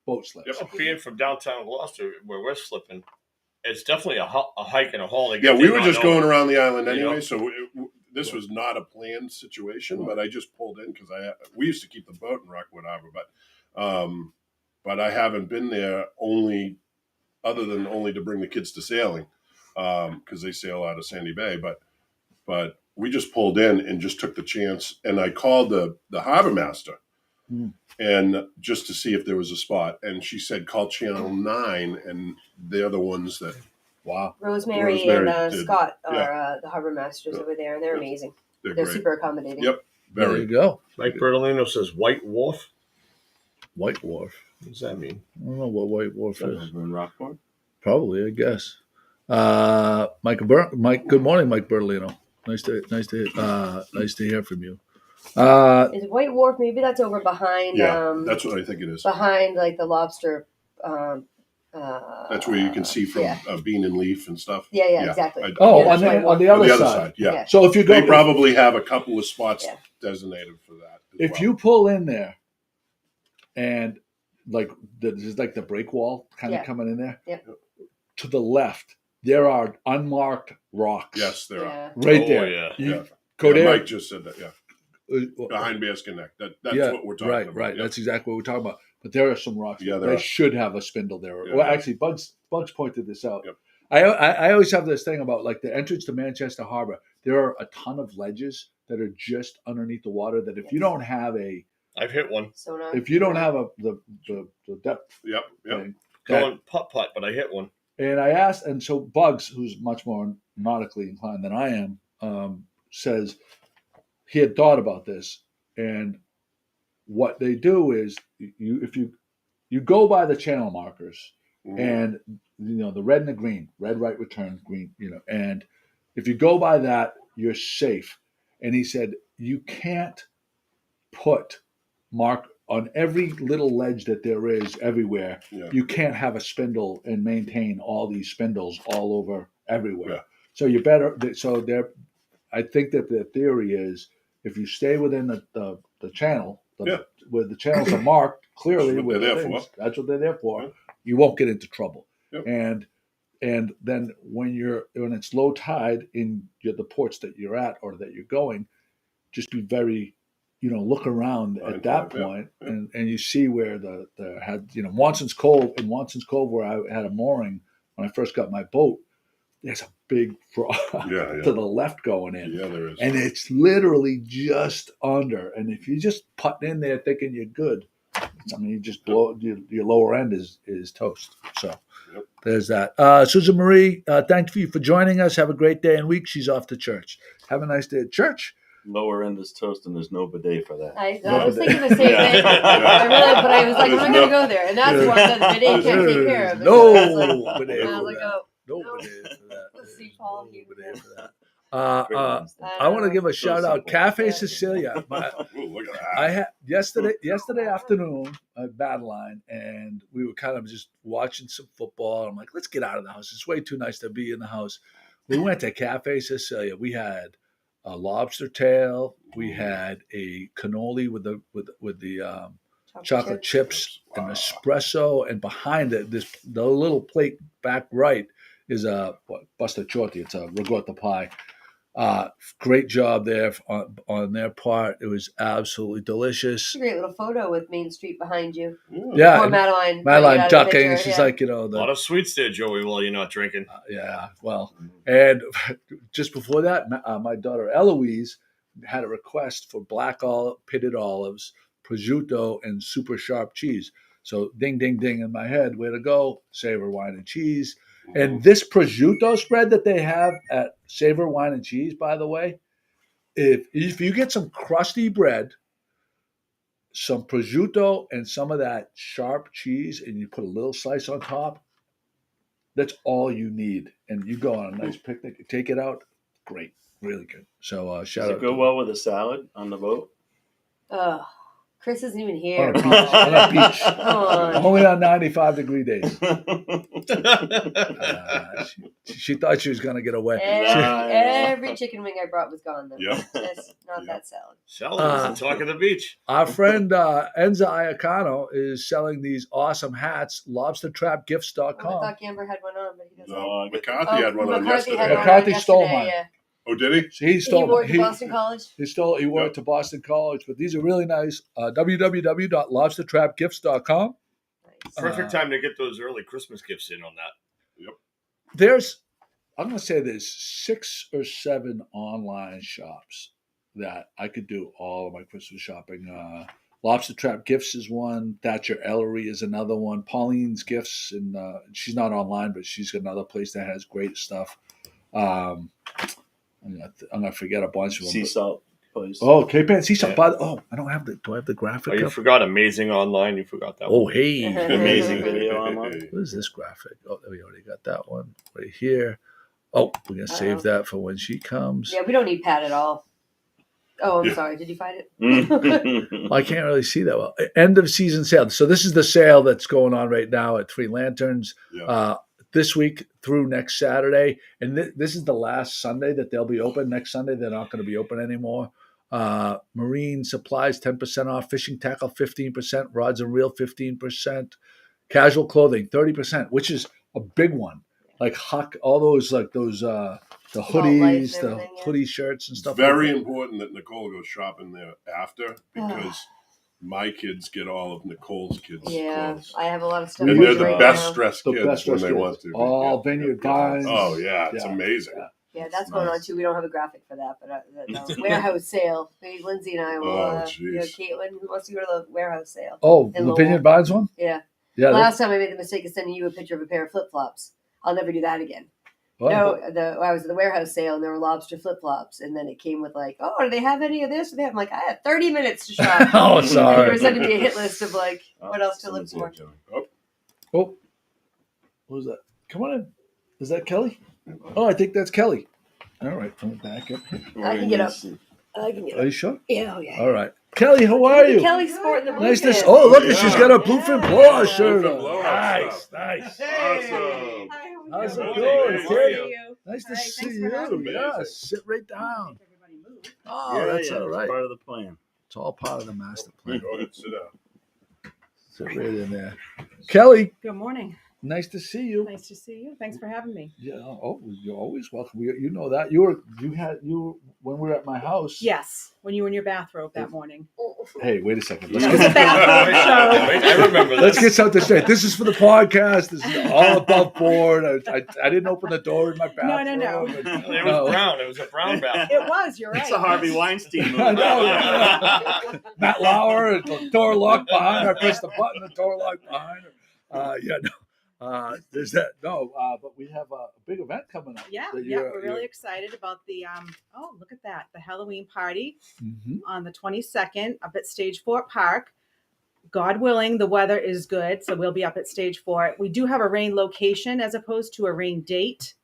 boat slips. Yep. Being from downtown Gloucester, where we're slipping, it's definitely a hike and a haul. Yeah, we were just going around the island anyway, know? so this was not a planned situation. But I just pulled in because we used to keep the boat in Rockwood Harbor, but I haven't been there other than to bring the kids to sailing because they sail out of Sandy Bay. But we just pulled in and just took the chance, and I called the Harbormaster and just to see if there was a spot, and she said call Channel 9, and they're the ones that. Wow. Rosemary and Scott are the harbor masters over there, and they're amazing. They're great. super accommodating. Yep. There you go. Mike Bertolino says White Wharf. White Wharf. What does that mean? I don't know what White Wharf is. in Rockport. Probably, I guess. Mike. Good morning, Mike Bertolino. Nice to hear from you. Is it White Wharf? Maybe that's over behind. That's what I think it is. Behind like the lobster. That's where you can see from Bean and Leaf and stuff. Yeah, exactly. On the other side. Yeah. So if you go, they probably have a couple of spots designated for that. If you pull in there, and like there's like the break wall kind of coming in there. Yep. To the left, there are unmarked rocks. Yes, there are. Right there. Yeah. You go there. Mike just said that. Behind Baskin Neck. That's what we're talking about. Right. That's exactly what we're talking about. But there are some rocks. Yeah, they should have a spindle there. Yeah, well, actually, Bugs pointed this out. Yep. I always have this thing about like the entrance to Manchester Harbor. There are a ton of ledges that are just underneath the water that if you don't have a I've hit one. Sonar. If you don't have the depth Yep. thing, Going putt-putt, but I hit one. and I asked, and so Bugs, who's much more nautically inclined than I am, says he had thought about this, and what they do is if you go by the channel markers, and the red and the green, red right return, green, and if you go by that, you're safe. And he said you can't put mark on every little ledge that there is everywhere. Yeah. You can't have a spindle and maintain all these spindles all over everywhere. Yeah. So you better. So there, I think that the theory is if you stay within the channel, where the channels are marked clearly, That's what they're there for. That's what they're there for. Yeah. You won't get into trouble. Yep. And then when it's low tide in the ports that you're at or that you're going, just be very, look around at that point, and you see where the had Watson's Cove where I had a mooring when I first got my boat. There's a big frog to the left going in. Yeah, there is. And it's literally just under. And if you just putt in there thinking you're good, I mean, you just blow your lower end is toast. So there's that. Susan Marie, thank you for joining us. Have a great day and week. She's off to church. Have a nice day at church. Lower end is toast, and there's no bidet for that. I was thinking the same thing. I was like, I'm not going to go there. And that's the one that the bidet can't take care of. No bidet for that. No bidet for that. Let's see, Paul. No bidet for that. I want to give a shout out, Caffe Sicilia. Look at that. I had yesterday afternoon at Battleline, and we were kind of just watching some football. I'm like, let's get out of the house. It's way too nice to be in the house. We went to Caffe Sicilia. We had a lobster tail. We had a cannoli with the chocolate chips and espresso, and behind it, the little plate back right is a bastaccioti. It's a ricotta pie. Great job there on their part. It was absolutely delicious. Great little photo with Main Street behind you. Yeah, or Madeline ducking. And she's like, a lot of sweets there, Joey, while you're not drinking. Well, and just before that, my daughter Eloise had a request for black pitted olives, prosciutto, and super sharp cheese. So ding, ding, ding in my head. Way to go, Savor Wine and Cheese. And this prosciutto spread that they have at Savor Wine and Cheese, by the way, if you get some crusty bread, some prosciutto, and some of that sharp cheese, and you put a little slice on top, that's all you need. And you go on a nice picnic, take it out, great, really good. So shout out. Does it go well with a salad on the boat? Chris isn't even here. On a beach. Only on 95-degree days. She thought she was going to get away. Every chicken wing I brought was gone then. Yep. Not that salad. Salad is the talk of the beach. Our friend Enza Iacano is selling these awesome hats, lobstertrapgifts.com. I thought Gamber had one on, but he doesn't. No, McCarthy had one on McCarthy yesterday. McCarthy stole mine. Yeah. Oh, did he? He stole He wore it it. to Boston College? He wore it to Boston College, but these are really nice. www.lobstertrapgifts.com. Nice. Perfect time to get those early Christmas gifts in on that. Yep. I'm going to say there's 6 or 7 online shops that I could do all of my Christmas shopping. Lobster Trap Gifts is one. Thatcher Ellery is another one. Pauline's Gifts, and she's not online, but she's got another place that has great stuff. I'm gonna forget a bunch of them. Sea salt place. Oh, Cape Ann Sea Salt. Do I have the graphic? Oh, you forgot Amazing Online. You forgot that one. Oh, hey. Amazing video online. What is this graphic? Oh, we already got that one right here. Oh, we're going to save that for when she comes. Yeah, we don't need Pat at all. Oh, I'm sorry. Did you find it? I can't really see that well. End of season sale. So this is the sale that's going on right now at Three Lanterns. Yeah. This week through next Saturday. And this is the last Sunday that they'll be open. Next Sunday, they're not going to be open anymore. Marine supplies, 10% off. Fishing tackle, 15%. Rods and reel, 15%. Casual clothing, 30%, which is a big one. Like Huck, all those, the hoodies, the hoodie shirts and stuff. Very important that Nicole goes shopping there after, because my kids get all of Nicole's kids' clothes. I have a lot of stuff. And they're the best dressed kids when they want to. All Vineyard Vines. Oh, yeah. It's amazing. Yeah, that's going on too. We don't have a graphic for that, but the warehouse sale. Maybe Lindsay and I will. Katelyn, who wants to go to the warehouse sale? Oh, the Vineyard Vines one? Yeah. Yeah. Last time I made the mistake of sending you a picture of a pair of flip flops. I'll never do that again. What? No, I was at the warehouse sale and there were lobster flip flops, and then it came with like, oh, do they have any of this? I'm like, I had 30 minutes to shop. Oh, sorry. You were sending me a hit list of like what else to look for. Oh, what was that? Come on in. Is that Kellie? Oh, I think that's Kellie. All right, I'm back up here. I can get up. I can get up. Are you sure? Yeah, oh yeah. All right. Kellie, how are you? Kelly's sporting the blue Nice to fin. Oh, look, she's got a bluefin blowout shirt Bluefin on. blowout Nice, stuff. nice. Awesome. How's it How going? are Kellie? you? Nice to Hi, see thanks for having you. me. Yeah, sit right down. Oh, Yeah, that's yeah, all it's right. part of the plan. It's all part of the master plan. Go ahead, sit down. Sit right in there. Kellie, Good morning. nice to see you. Nice to see you. Thanks for having me. Yeah. Oh, you're always welcome. You know that you were when we were at my house. Yes, when you were in your bathrobe that morning. Hey, wait a second. It was a bathrobe show. Wait, I remember Let's this. get something straight. This is for the podcast. This is all above board. I didn't open the door in my bathroom. No. It was brown. It was a brown bath. It was. You're right. It's a Harvey Weinstein movie. I know. Matt Lauer, the door locked behind her. I pressed the button, the door locked behind her. There's that. No, but we have a big event coming up. Yeah, that we're really excited about the look at that, the Halloween party on the 22nd up at Stage 4 Park. God willing, the weather is good, so we'll be up at Stage 4. We do have a rain location as opposed to a rain date,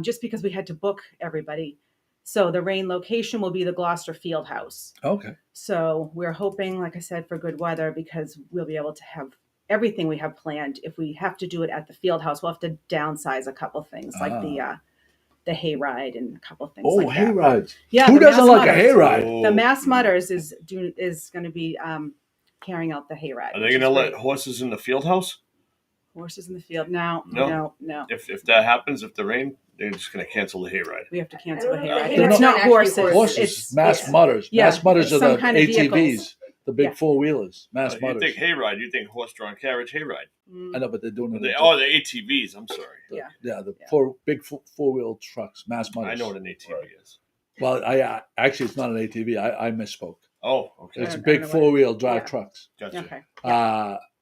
just because we had to book everybody. So the rain location will be the Gloucester Field House. Okay. So we're hoping, like I said, for good weather because we'll be able to have everything we have planned. If we have to do it at the field house, we'll have to downsize a couple things like the hayride and a couple things like that. Hayrides. Yeah, Who the doesn't Mass like a Mutters. hayride? The Mass Mutters is going to be carrying out the hayride. Are they going to let horses in the field house? Horses in the field? No. If that happens, if the rain, they're just going to cancel the hayride. We have to cancel the I don't know. hayride. They're It's not not actually horses. Horses. It's Mass Mutters. yeah, Mass Mutters it's are some the kind of ATVs, vehicles. the big Yeah. four-wheelers. Mass You Mutters. think hayride, you think horse-drawn carriage hayride. I know, but they're doing it. The ATVs, I'm sorry. The big four-wheel trucks. Mass Mutters. I know what an ATV is. Well, actually, it's not an ATV. I misspoke. Oh, okay. It's I don't big know what four-wheel drive yeah. trucks. Gotcha. Okay.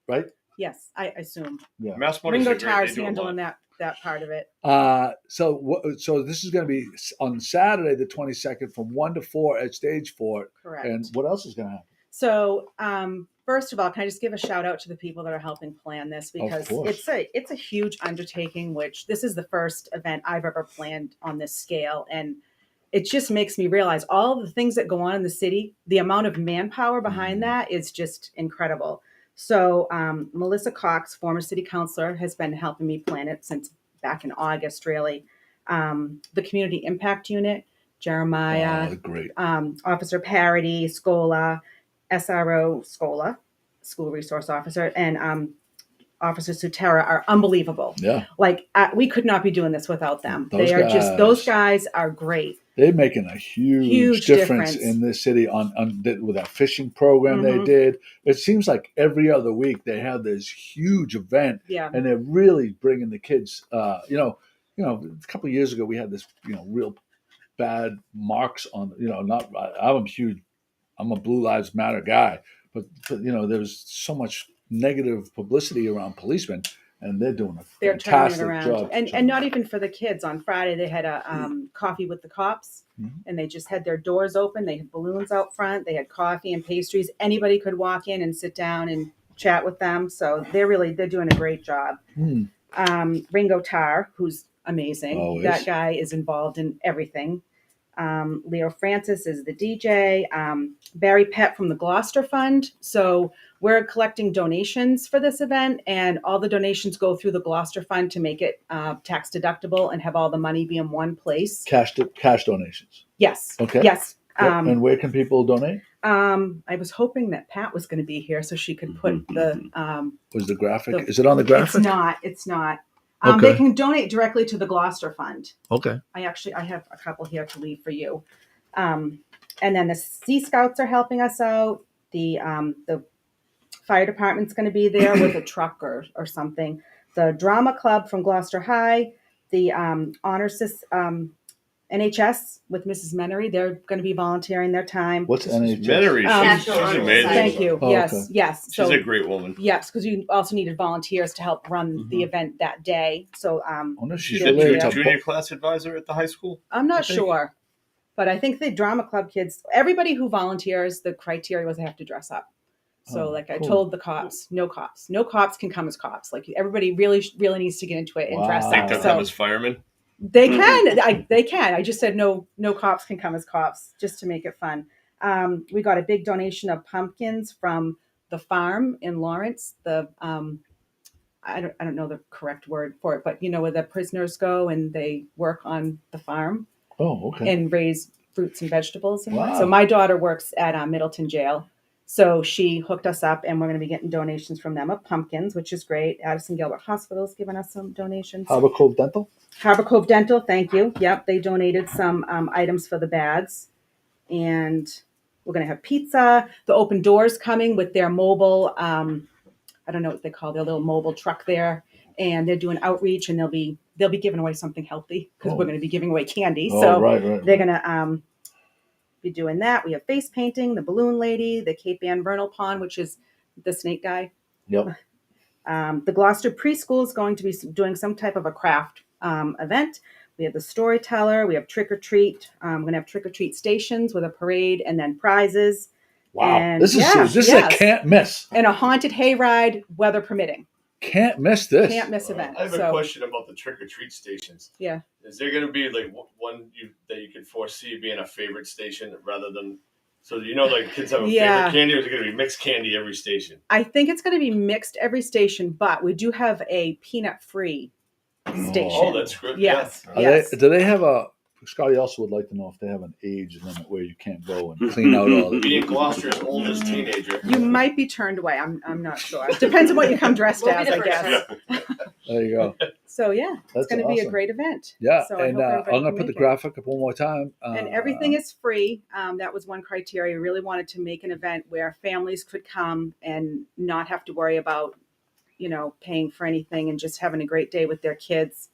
Right? Yes, I assume. Yeah. Mass Motors Ringo are great. They Tar's do a handling lot. that part of it. So this is going to be on Saturday, the 22nd, from 1 to 4 at Stage 4. Correct. And what else is going to happen? So, first of all, can I just give a shout out to the people that are helping plan this because course. it's a huge undertaking. Which this is the first event I've ever planned on this scale, and it just makes me realize all the things that go on in the city. The amount of manpower behind that is just incredible. So, Melissa Cox, former city councilor, has been helping me plan it since back in August. Really, the Community Impact Unit, Jeremiah, Great. Officer Parity, Scola, SRO Scola, School Resource Officer, and Officer Sutera are unbelievable. Yeah. Like we could not be doing this without them. Those guys are great. They're making a huge difference in this city with that fishing program they did. It seems like every other week they have this huge event, and they're really bringing the kids. A couple of years ago we had this, real bad marks on. I'm a Blue Lives Matter guy, but there was so much negative publicity around policemen. And they're doing a fantastic job. And not even for the kids. On Friday, they had a coffee with the cops, and they just had their doors open. They had balloons out front. They had coffee and pastries. Anybody could walk in and sit down and chat with them. So they're doing a great job. Ringo Tar, who's amazing. Always. That guy is involved in everything. Leo Francis is the DJ. Barry Pett from the Gloucester Fund. So we're collecting donations for this event, and all the donations go through the Gloucester Fund to make it tax deductible and have all the money be in one place. Cash donations. Yes. Okay. Yes. And where can people donate? I was hoping that Pat was going to be here so she could put the. Was the graphic? Is it on the graphic? It's not. Okay. They can donate directly to the Gloucester Fund. Okay. I have a couple here to leave for you. And then the Sea Scouts are helping us out. The fire department's going to be there with a truck or something. The drama club from Gloucester High, the NHS with Mrs. Menery. They're going to be volunteering their time. What's NHS? Menery, she's National amazing. Thank you. Oh, yes, okay. yes. She's So a great woman. yes, because you also needed volunteers to help run the event that day. So I wonder if she's She's a related to junior class advisor at the high school. I'm not I think. sure, but I think the drama club kids, everybody who volunteers, the criteria was they have to dress up. So, Oh, like I cool. told the cops, no cops can come as cops. Like everybody really needs to get into it and dress Wow. I think up. they'll So come as firemen. they can, they can. I just said no cops can come as cops, just to make it fun. We got a big donation of pumpkins from the farm in Lawrence. The I don't know the correct word for it, but you know where the prisoners go and they work on the farm. Oh, okay. And raise fruits and vegetables. Wow. So my daughter works at Middleton Jail. So she hooked us up and we're going to be getting donations from them of pumpkins, which is great. Addison Gilbert Hospital's given us some donations. Harbor Cove Dental? Harbor Cove Dental, thank you. Yep, they donated some items for the bags. And we're going to have pizza. The Open Doors coming with their mobile, I don't know what they call their little mobile truck there. And they're doing outreach and they'll be giving away something healthy because we're going to be giving away candy. Oh, So right. they're going to be doing that. We have face painting, the balloon lady, the Cape Ann Vernal Pond, which is the snake guy. Yep. The Gloucester Preschool is going to be doing some type of a craft event. We have the storyteller. We have trick or treat. We're going to have trick or treat stations with a parade and then prizes. Wow. And This is a can't miss. And a haunted hayride, weather permitting. Can't miss this. Can't miss event. I have a question about the trick or treat stations. Yeah. Is there going to be like one that you could foresee being a favorite station rather than, so you know, like kids have a favorite candy, or is it going to be mixed candy every station? I think it's going to be mixed every station, but we do have a peanut-free station. Oh, that's good. Yes. Yeah. Yes. Do they have a? Scotty also would like to know if they have an age limit where you can't go and clean out all the. Being Gloucester's oldest teenager. You might be turned away. I'm not sure. Depends on what you come dressed We'll be as, the I first guess. There you go. So yeah, That's it's going to be a awesome. great event. Yeah, So I and hope I'm everybody going to can put the make it. graphic up one more time. And everything is free. That was one criteria. We really wanted to make an event where families could come and not have to worry about, paying for anything and just having a great day with their kids.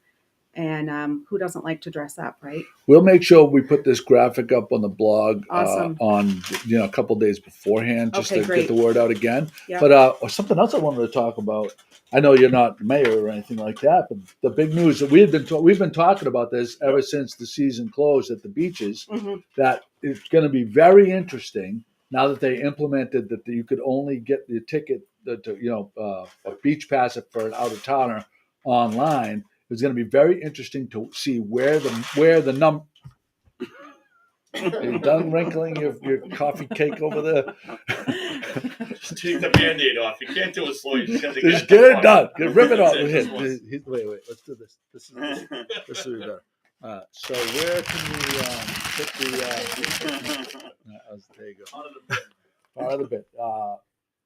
And who doesn't like to dress up, right? We'll make sure we put this graphic up on the blog Awesome. on a couple days beforehand, just Okay, to great. get the word out again. Yeah. But or something else I wanted to talk about. I know you're not mayor or anything like that, but the big news that we've been talking about this ever since the season closed at the beaches. Mm-hmm. That it's going to be very interesting now that they implemented that you could only get the ticket, a beach pass for an out of towner online. It's going to be very interesting to see where the number. Are you done wrinkling your coffee cake over there? Just take the Band-Aid off. You can't do it slow. You just have to Just get it done. Rip Rip it off. Wait. Wait. Let's do this. This is better. So where can we put the? There you go. Part of the bit.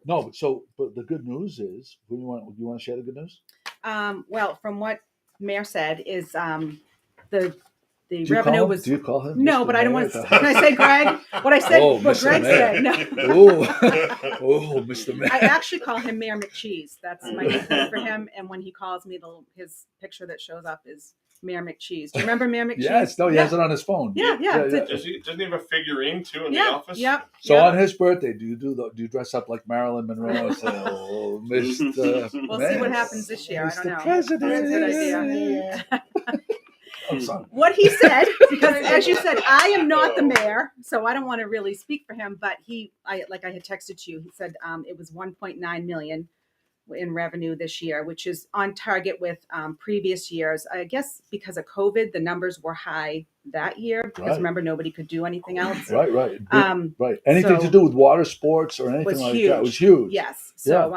No, but the good news is, you want to share the good news? Well, from what Mayor said is the Do you revenue call him? was. Do you call him? No, Mr. but I don't Mayor? want to. Can I say Greg? What I said, Oh, what Mr. Greg Mayor. said. No. Oh, Mr. Mayor. I actually call him Mayor McCheese. That's my nickname for him. And when he calls me, his picture that shows up is Mayor McCheese. Do you remember Mayor McCheese? Yes, no, he has it on his phone. Yeah. Doesn't he have a figurine too in the office? Yeah. So on his birthday, do you dress up like Marilyn Monroe and say, "Oh, Mr. We'll Mayor, see what happens this year. I don't Mr. know. President." That's a good idea. I'm sorry. What he said, because as you said, I am not the mayor, so I don't want to really speak for him. But I had texted you. He said it was 1.9 million in revenue this year, which is on target with previous years. I guess because of COVID, the numbers were high that year because Right. remember nobody could do anything else. Right. Right. Anything so- to do with water sports or anything Was like huge. that was huge. Yes. So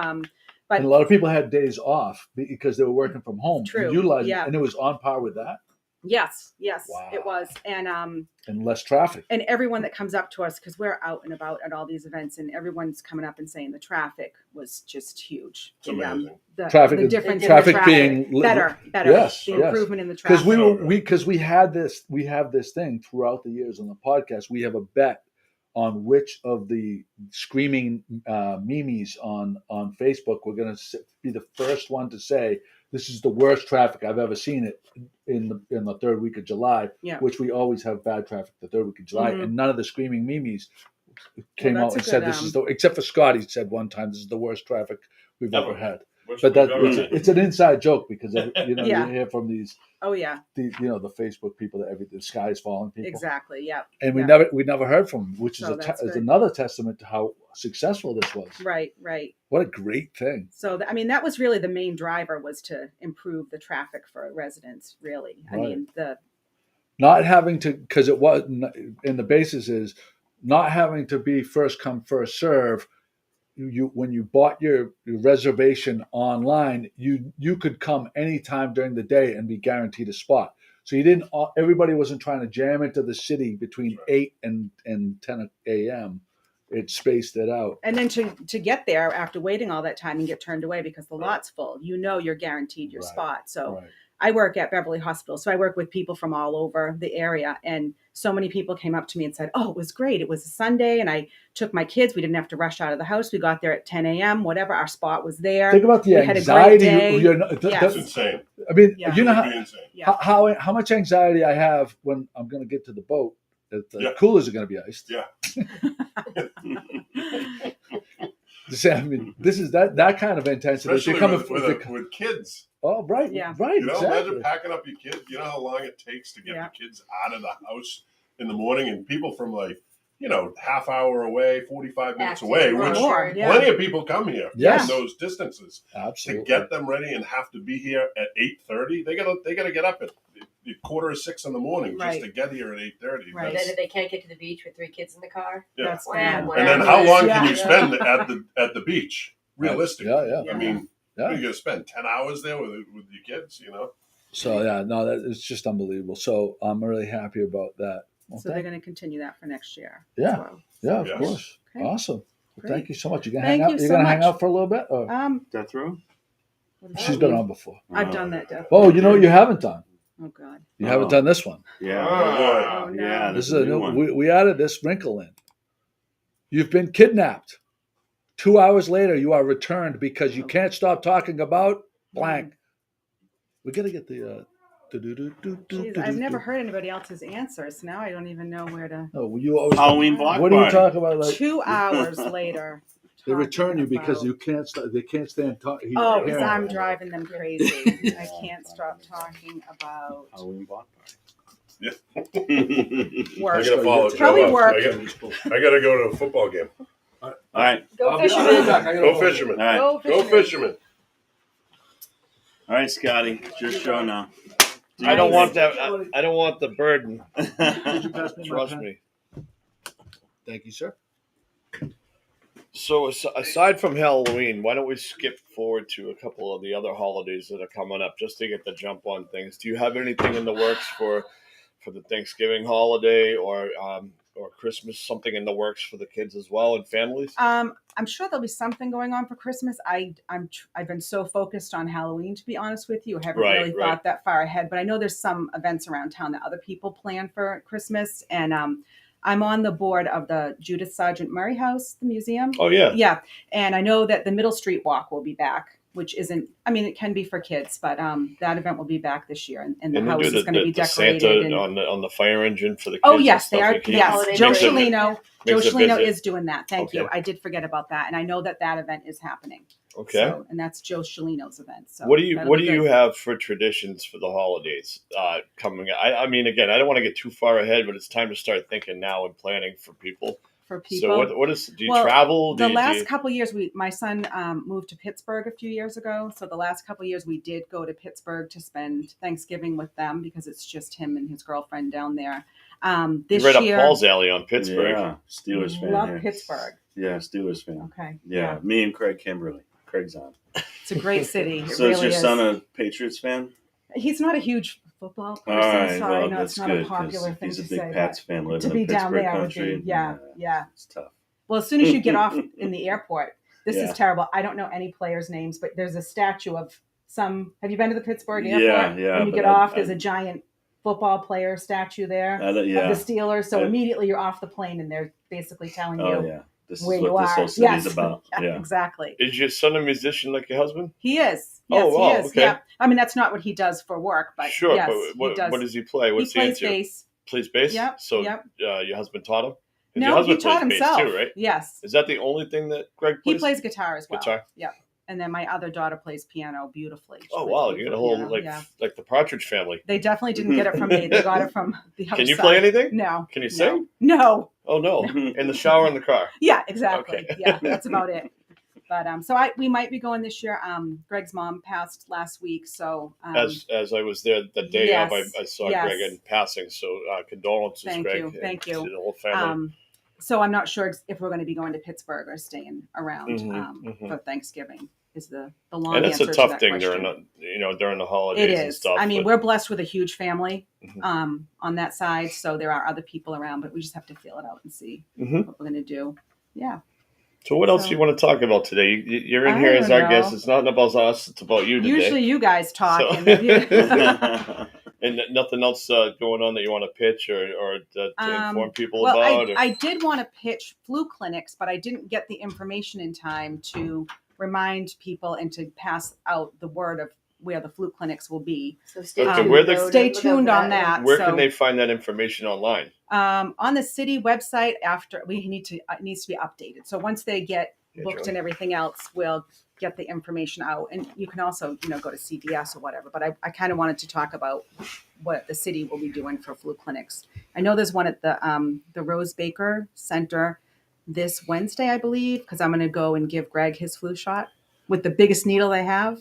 but And a lot of people had days off because they were working from home. True, And utilizing, yeah. and it was on par with that. yes, Wow. it was. And less traffic. And everyone that comes up to us, because we're out and about at all these events, and everyone's coming up and saying the traffic was just huge. It's amazing. Traffic- the difference in traffic the being better. Yes, the yes. improvement in the traffic. Because we have this thing throughout the years on the podcast. We have a bet on which of the screaming memes on Facebook we're going to be the first one to say this is the worst traffic I've ever seen it in the third week of July, which we always have bad traffic the third week of July, and none of the screaming Mimis came out and said this is except for Scottie said one time this is the worst traffic we've ever had. But it's an inside joke because you hear from these the Facebook people that the sky is falling people. Exactly. Yeah. And we never heard from them, which is another testament to how successful this was. Right. What a great thing. So that was really the main driver, was to improve the traffic for residents. Really, right. I mean not having to, because it was in the basis is not having to be first come first serve. You when you bought your reservation online, you could come anytime during the day and be guaranteed a spot. So everybody wasn't trying to jam into the city between 8 and 10 a.m. It spaced it out. And then to get there after waiting all that time and get turned away because the lot's full, you're guaranteed your spot. So I work at Beverly Hospital, so I work with people from all over the area, and so many people came up to me and said, "Oh, it was great. It was a Sunday, and I took my kids. We didn't have to rush out of the house. We got there at 10 a.m., whatever. Our spot was there. Think about the anxiety. That's insane. I mean, you know how much anxiety I have when I'm going to get to the boat. That the coolers are going to be iced. Yeah. I mean, this is that kind of intensity. Especially with kids. Oh, right. Yeah. Right. Imagine packing up your kids. You know how long it takes to get the kids out of the house in the morning, and people from half hour away, 45 minutes away, which plenty of people come here in those distances. Absolutely. To get them ready and have to be here at 8:30. They gotta get up at 5:45 in the morning just to get here at 8:30. Right. And then if they can't get to the beach with 3 kids in the car, that's bad. And then how long can you spend at the beach? Realistically, I mean, you're gonna spend 10 hours there with your kids, So it's just unbelievable. So I'm really happy about that. Well, so they're going to continue that for next year. Yeah, well. Of course. Okay. Awesome. Well, thank you so much. You're gonna hang out. You're gonna hang out for a little bit. Or? That through? She's been on before. I've done that. Definitely. Oh, you know what you haven't done? Oh God. You haven't done this one. Yeah. Oh, no. Yeah. This is a new one. We added this wrinkle in. You've been kidnapped. 2 hours later, you are returned because you can't stop talking about blank. We gotta get the. Jeez, I've never heard anybody else's answers. Now I don't even know where to. Oh, you always Halloween block What are you talking about? 2 hours later. They return you because you can't. They can't stand talking. Oh, because I'm driving them crazy. I can't stop talking about Halloween block party. Yeah. Work. I gotta follow. Probably work. I gotta go to a football game. All right. Go fisherman. Go fisherman. All right. Go fisherman. All right, Scotty. Just show now. I don't want that. I don't want the burden. Trust me. Thank you, sir. So aside from Halloween, why don't we skip forward to a couple of the other holidays that are coming up just to get the jump on things? Do you have anything in the works for the Thanksgiving holiday or Christmas? Something in the works for the kids as well and families? I'm sure there'll be something going on for Christmas. I've been so focused on Halloween, to be honest with you. I haven't really thought that far ahead, but I know there's some events around town that other people plan for Christmas, and I'm on the board of the Judith Sargent Murray House, the museum. Oh, yeah. Yeah. And I know that the Middle Street Walk will be back, which isn't, it can be for kids, but that event will be back this year. And the house is going to be decorated. Santa on the fire engine for the kids. Oh, yes, they are. Yes. Joe Makes Sciolino is doing that. Thank you. I did forget about that. And I know that event is happening. Okay. So, and that's Joe Sciolino's event. So what do you have for traditions for the holidays coming? I mean, again, I don't want to get too far ahead, but it's time to start thinking now and planning for people. So do you travel? The last couple of years, my son moved to Pittsburgh a few years ago. So the last couple of years we did go to Pittsburgh to spend Thanksgiving with them because it's just him and his girlfriend down there. This You're right year, up Paul's alley on Pittsburgh. Yeah, Steelers fan. Love Pittsburgh. Yeah, Steelers fan. Okay. Yeah, me and Craig Kimberly. Craig's on. It's a great city. So is your son a Patriots fan? He's not a huge football person. All right, Sorry, well, no, that's it's not good, a popular thing he's to a say. big Pats fan living to be in down Pittsburgh there country. would be, yeah. It's tough. Well, as soon as you get off in the airport, this is terrible. I don't know any players' names, but there's a statue of some. Have you been to the Pittsburgh airport? Yeah. When you get off, there's a giant football player statue there of the Steelers. So immediately you're off the plane and they're basically telling you This where is you what this are. whole city Yes. is about. Yeah. Exactly. Is your son a musician like your husband? He is. Yes, Oh, wow, he is. okay. Yeah. I mean, that's not what he does for work, but Sure, yes, but he does. what does he play? What's he plays into? bass. Plays bass? Yep, So yep. Your husband taught him? 'Cause your No, he husband taught plays himself. bass too, right? Yes. Is that the only thing that Greg He plays? plays guitar as well. Guitar? Yep. And then my other daughter plays piano beautifully. She Oh plays wow, you beautiful got a whole piano. like the Partridge Family. They definitely didn't get it from me. They got it from the outside. Can you play anything? No. Can you sing? No. Oh no. In the shower in the car. Yeah, exactly. Okay. Yeah, that's about it. But we might be going this year. Greg's mom passed last week, so As I was there the day yes, of, I saw yes. Greg in passing. So condolences, Thank Greg. you, thank you. To the whole family. So I'm not sure if we're going to be going to Pittsburgh or staying around Mhm. for Thanksgiving. Is the long And it's answer a to tough that thing question. during the holidays It and is. stuff. I mean, but- we're blessed with a huge family Mhm. on that side, so there are other people around, but we just have to feel it out and see Mhm. what we're going to do. Yeah. So what else So- do you want to talk about today? You're in I here as don't our guest. know. It's not about us. It's about you today. Usually you guys talk. So- And And nothing else going on that you want to pitch or to inform people well, about? or- I did want to pitch flu clinics, but I didn't get the information in time to remind people and to pass out the word of where the flu clinics will be. So stay Okay, tuned. where the- though, Stay look out tuned for on that. Where so, can they find that information online? on the city website after it needs to be updated. So once they get Yeah, booked Joey. and everything else, we'll get the information out. And you can also, go to CVS or whatever. But I kind of wanted to talk about what the city will be doing for flu clinics. I know there's one at the Rose Baker Center this Wednesday, I believe, because I'm going to go and give Greg his flu shot with the biggest needle they have.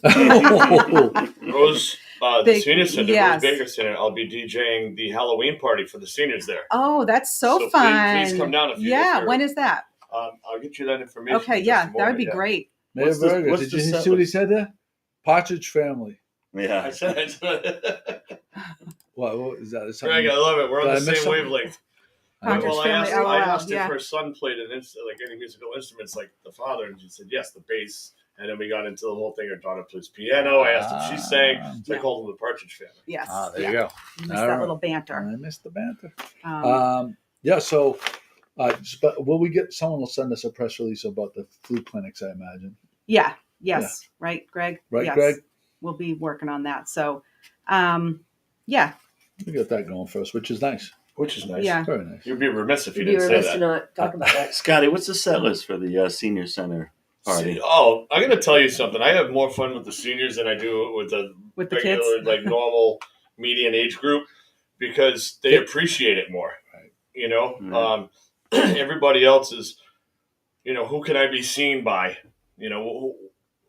Rose, the Big- senior center, yes. Rose Baker Center. I'll be DJing the Halloween party for the seniors there. Oh, that's so So fun. please come down if Yeah, you're- when is that? I'll get you that information. Okay, in just yeah, a that would moment, be yeah. great. Mayor What's the- Verga, what's did the you set see what he list? said there? Partridge Family. I Yeah. said, What is that? Is something- Greg, I love it. We're Did on I the miss same something? wavelength. Partridge Well, Family, I LOL, asked yeah. if her son played any musical instruments like the father, and she said yes, the bass. And then we got into the whole thing. Her daughter plays piano. I asked if she sang, so I Yeah. called them the Partridge Family. Yes. There yeah. you go. You missed All that right. little banter. I missed the banter. Um, Yeah, so but will we get someone will send us a press release about the flu clinics, I imagine. yeah. Yes. Right, Greg? Right, yes. Greg? We'll be working on that. So, yeah. We got that going for us, which is nice. Which is nice. Yeah. Very nice. You'd be remiss if you You'd be didn't say remiss that. to not talk about that. Scotty, what's the set list for the senior center party? Oh, I'm going to tell you something. I have more fun with the seniors than I do with the With the regular, kids? like normal median age group because they appreciate it more. Right. You know, Right. everybody else is, who can I be seen by?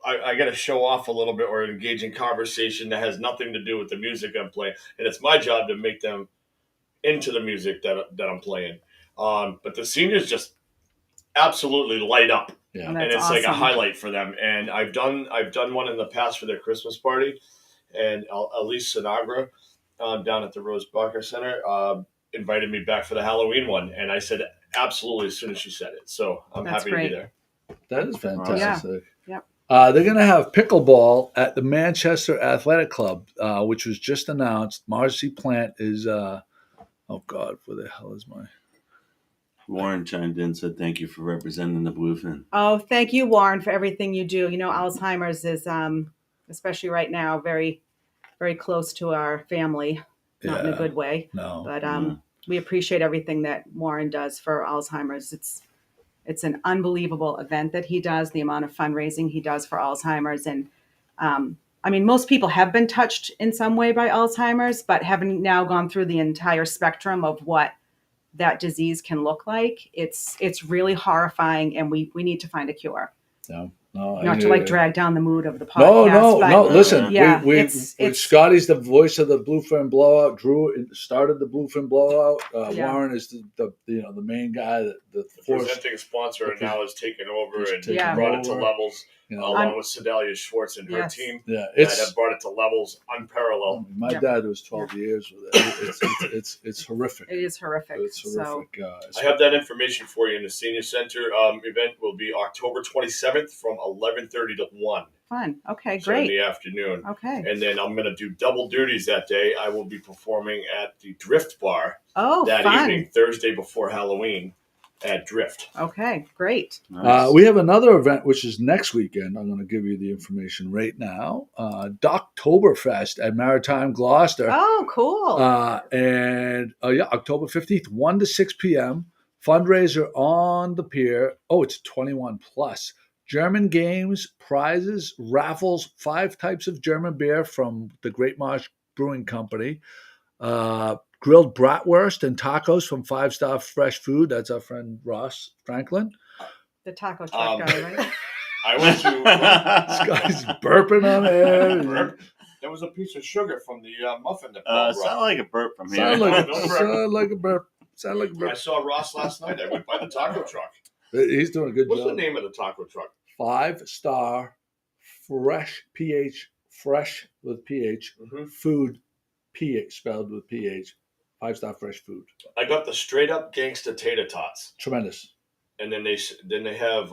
I got to show off a little bit or engage in conversation that has nothing to do with the music I'm playing. And it's my job to make them into the music that I'm playing. But the seniors just absolutely light up. Yeah. Well, And that's it's like a awesome. highlight for them. And I've done one in the past for their Christmas party, and Elise Sinagra down at the Rose Baker Center invited me back for the Halloween one, and I said absolutely as soon as she said it. So I'm That's happy great. to be there. That is fantastic. Yeah. They're going to have pickleball at the Manchester Athletic Club, which was just announced. Marcy Plant is, oh God, where the hell is my? Warren chimed in and said thank you for representing the Bluefin. Oh, thank you, Warren, for everything you do. Alzheimer's is, especially right now, very, very close to our family. Not in a good way, No. but Yeah. we appreciate everything that Warren does for Alzheimer's. It's an unbelievable event that he does, the amount of fundraising he does for Alzheimer's. And most people have been touched in some way by Alzheimer's, but haven't now gone through the entire spectrum of what that disease can look like. It's really horrifying, and we need to find a cure. No, Not to drag down the mood of the podcast. No. but Listen, Yeah, we it's- Scotty's the voice of the Bluefin Blowout. Drew started the Bluefin Blowout. Yeah. Warren is the main guy that the The force. presenting sponsor and now has taken over Just and taken Yeah. brought it to over. levels You know, along with Sedalia Schwartz and her Yes. team yeah, that it's have brought it to levels unparalleled. my Yeah. dad was 12 years with it. It's horrific. It is horrific. It's So horrific. I have that information for you in the senior center. Event will be October 27th from 11:30 to 1. fun. Okay, So in great. the afternoon. Okay. And then I'm going to do double duties that day. I will be performing at the Drift Bar Oh, that fun. evening, Thursday before Halloween. at Drift. Okay, great. Nice. We have another event, which is next weekend. I'm going to give you the information right now. Docktoberfest at Maritime, Gloucester. Oh, cool. And October 15th, 1 to 6 p.m. Fundraiser on the pier. Oh, it's 21 plus. German games, prizes, raffles, 5 types of German beer from the Great Marsh Brewing Company. Grilled bratwurst and tacos from 5 Star Fresh Food. That's our friend Ross Franklin. The taco truck guy, right? I went to. This guy's burping on air. Burp. There was a piece of sugar from the muffin that Paul brought. Sound like a burp from here. Sound like Don't a burp. Sound like a I burp. saw Ross last night. I went by the taco truck. He's doing a good What's job. the name of the taco truck? 5 Star Fresh Fresh with PH, Food PH spelled with PH. 5 Star Fresh Food. I got the straight up gangsta tater tots, Tremendous. and then they have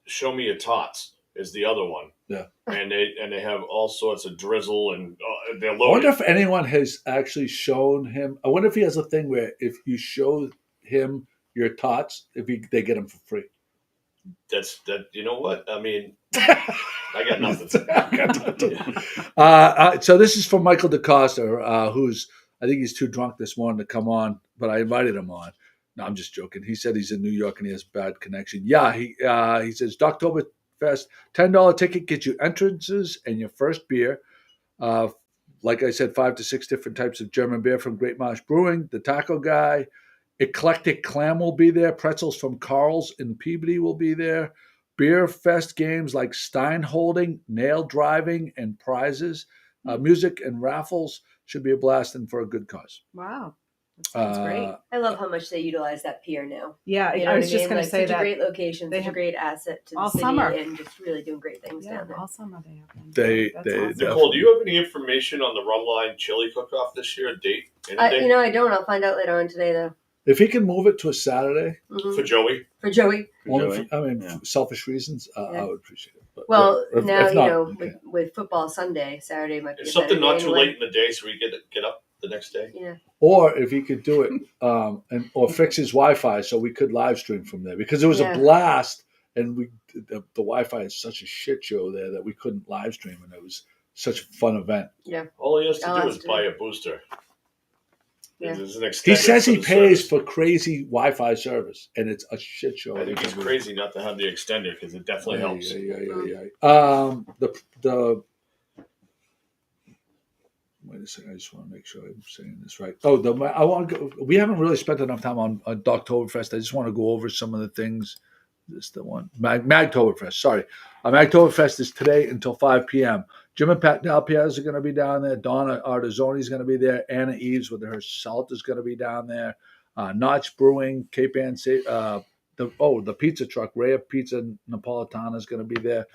show me your tots is the other one. Yeah. And they have all sorts of drizzle and they're I wonder loaded. if anyone has actually shown him. I wonder if he has a thing where if you show him your tots, they get them for free. That's that. You know what? I mean, I got nothing. So this is from Michael DeCosta, who's, I think he's too drunk this morning to come on, but I invited him on. No, I'm just joking. He said he's in New York and he has bad connection. Yeah, he says Docktoberfest, $10 ticket gets you entrances and your first beer. Like I said, 5 to 6 different types of German beer from Great Marsh Brewing. The Taco Guy, Eclectic Clam will be there. Pretzels from Carl's in Peabody will be there. Beer fest games like Stein Holding, Nail Driving, and prizes. Music and raffles should be a blast and for a good cause. Wow. That sounds great. I love how much they utilize that pier now. Yeah, You know I was what just mean? going to Like, say such that. a great location, They such a have great asset to the all city, summer. and just really doing great things Yeah, down there. all summer they have them. They- That's they- awesome. Nicole, do you have any information on the Rumline chili cook-off this year? Date? Any date? I don't. I'll find out later on today, though. If he can move it to a Saturday, For Joey? For Joey. only Joey? for selfish reasons, I would appreciate it. But, Well, if now not, you know okay. with football Sunday, Saturday might be Is a better something not day too anyway. late in the day so we get up the next day? Yeah. Or if he could do it, or fix his Wi-Fi so we could live stream from there, because it was Yeah. a blast, and the Wi-Fi is such a shit show there that we couldn't live stream, and it was such a fun event. All he has to I'll do have is to- buy a booster. Yeah. There's an He extender says for he the pays service. for crazy Wi-Fi service, and it's a shit show. I think it's crazy not to have the extender because it definitely helps. The wait a second. I just want to make sure I'm saying this right. Oh, I want to go. We haven't really spent enough time on Docktoberfest. I just want to go over some of the things. This is the one. Magtoberfest. Sorry, Magtoberfest is today until 5 p.m. Jim and Pat Dalpiaz are going to be down there. Donna Artizzoni is going to be there. Anna Eves with her salt is going to be down there. Notch Brewing, Cape Ann. The pizza truck, Rhea Pizza Napolitana is going to be there.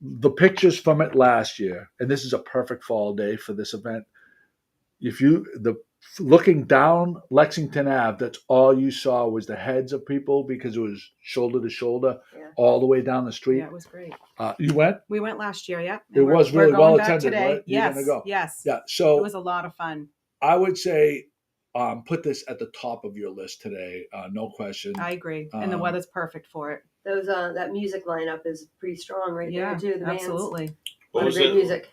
The pictures from it last year, and this is a perfect fall day for this event. Looking down Lexington Ave, that's all you saw was the heads of people because it was shoulder to shoulder all the way down the street. Yeah, it was great. You went? We went last year, yeah. It was really we're well going back attended, today. right? You're Yes, gonna go. yes. Yeah. So It was a lot of fun. I would say put this at the top of your list today. No question. I agree. And the weather's perfect for it. Those that music lineup is pretty strong right Yeah, there too. The absolutely. bands. What A lot of was great it? music.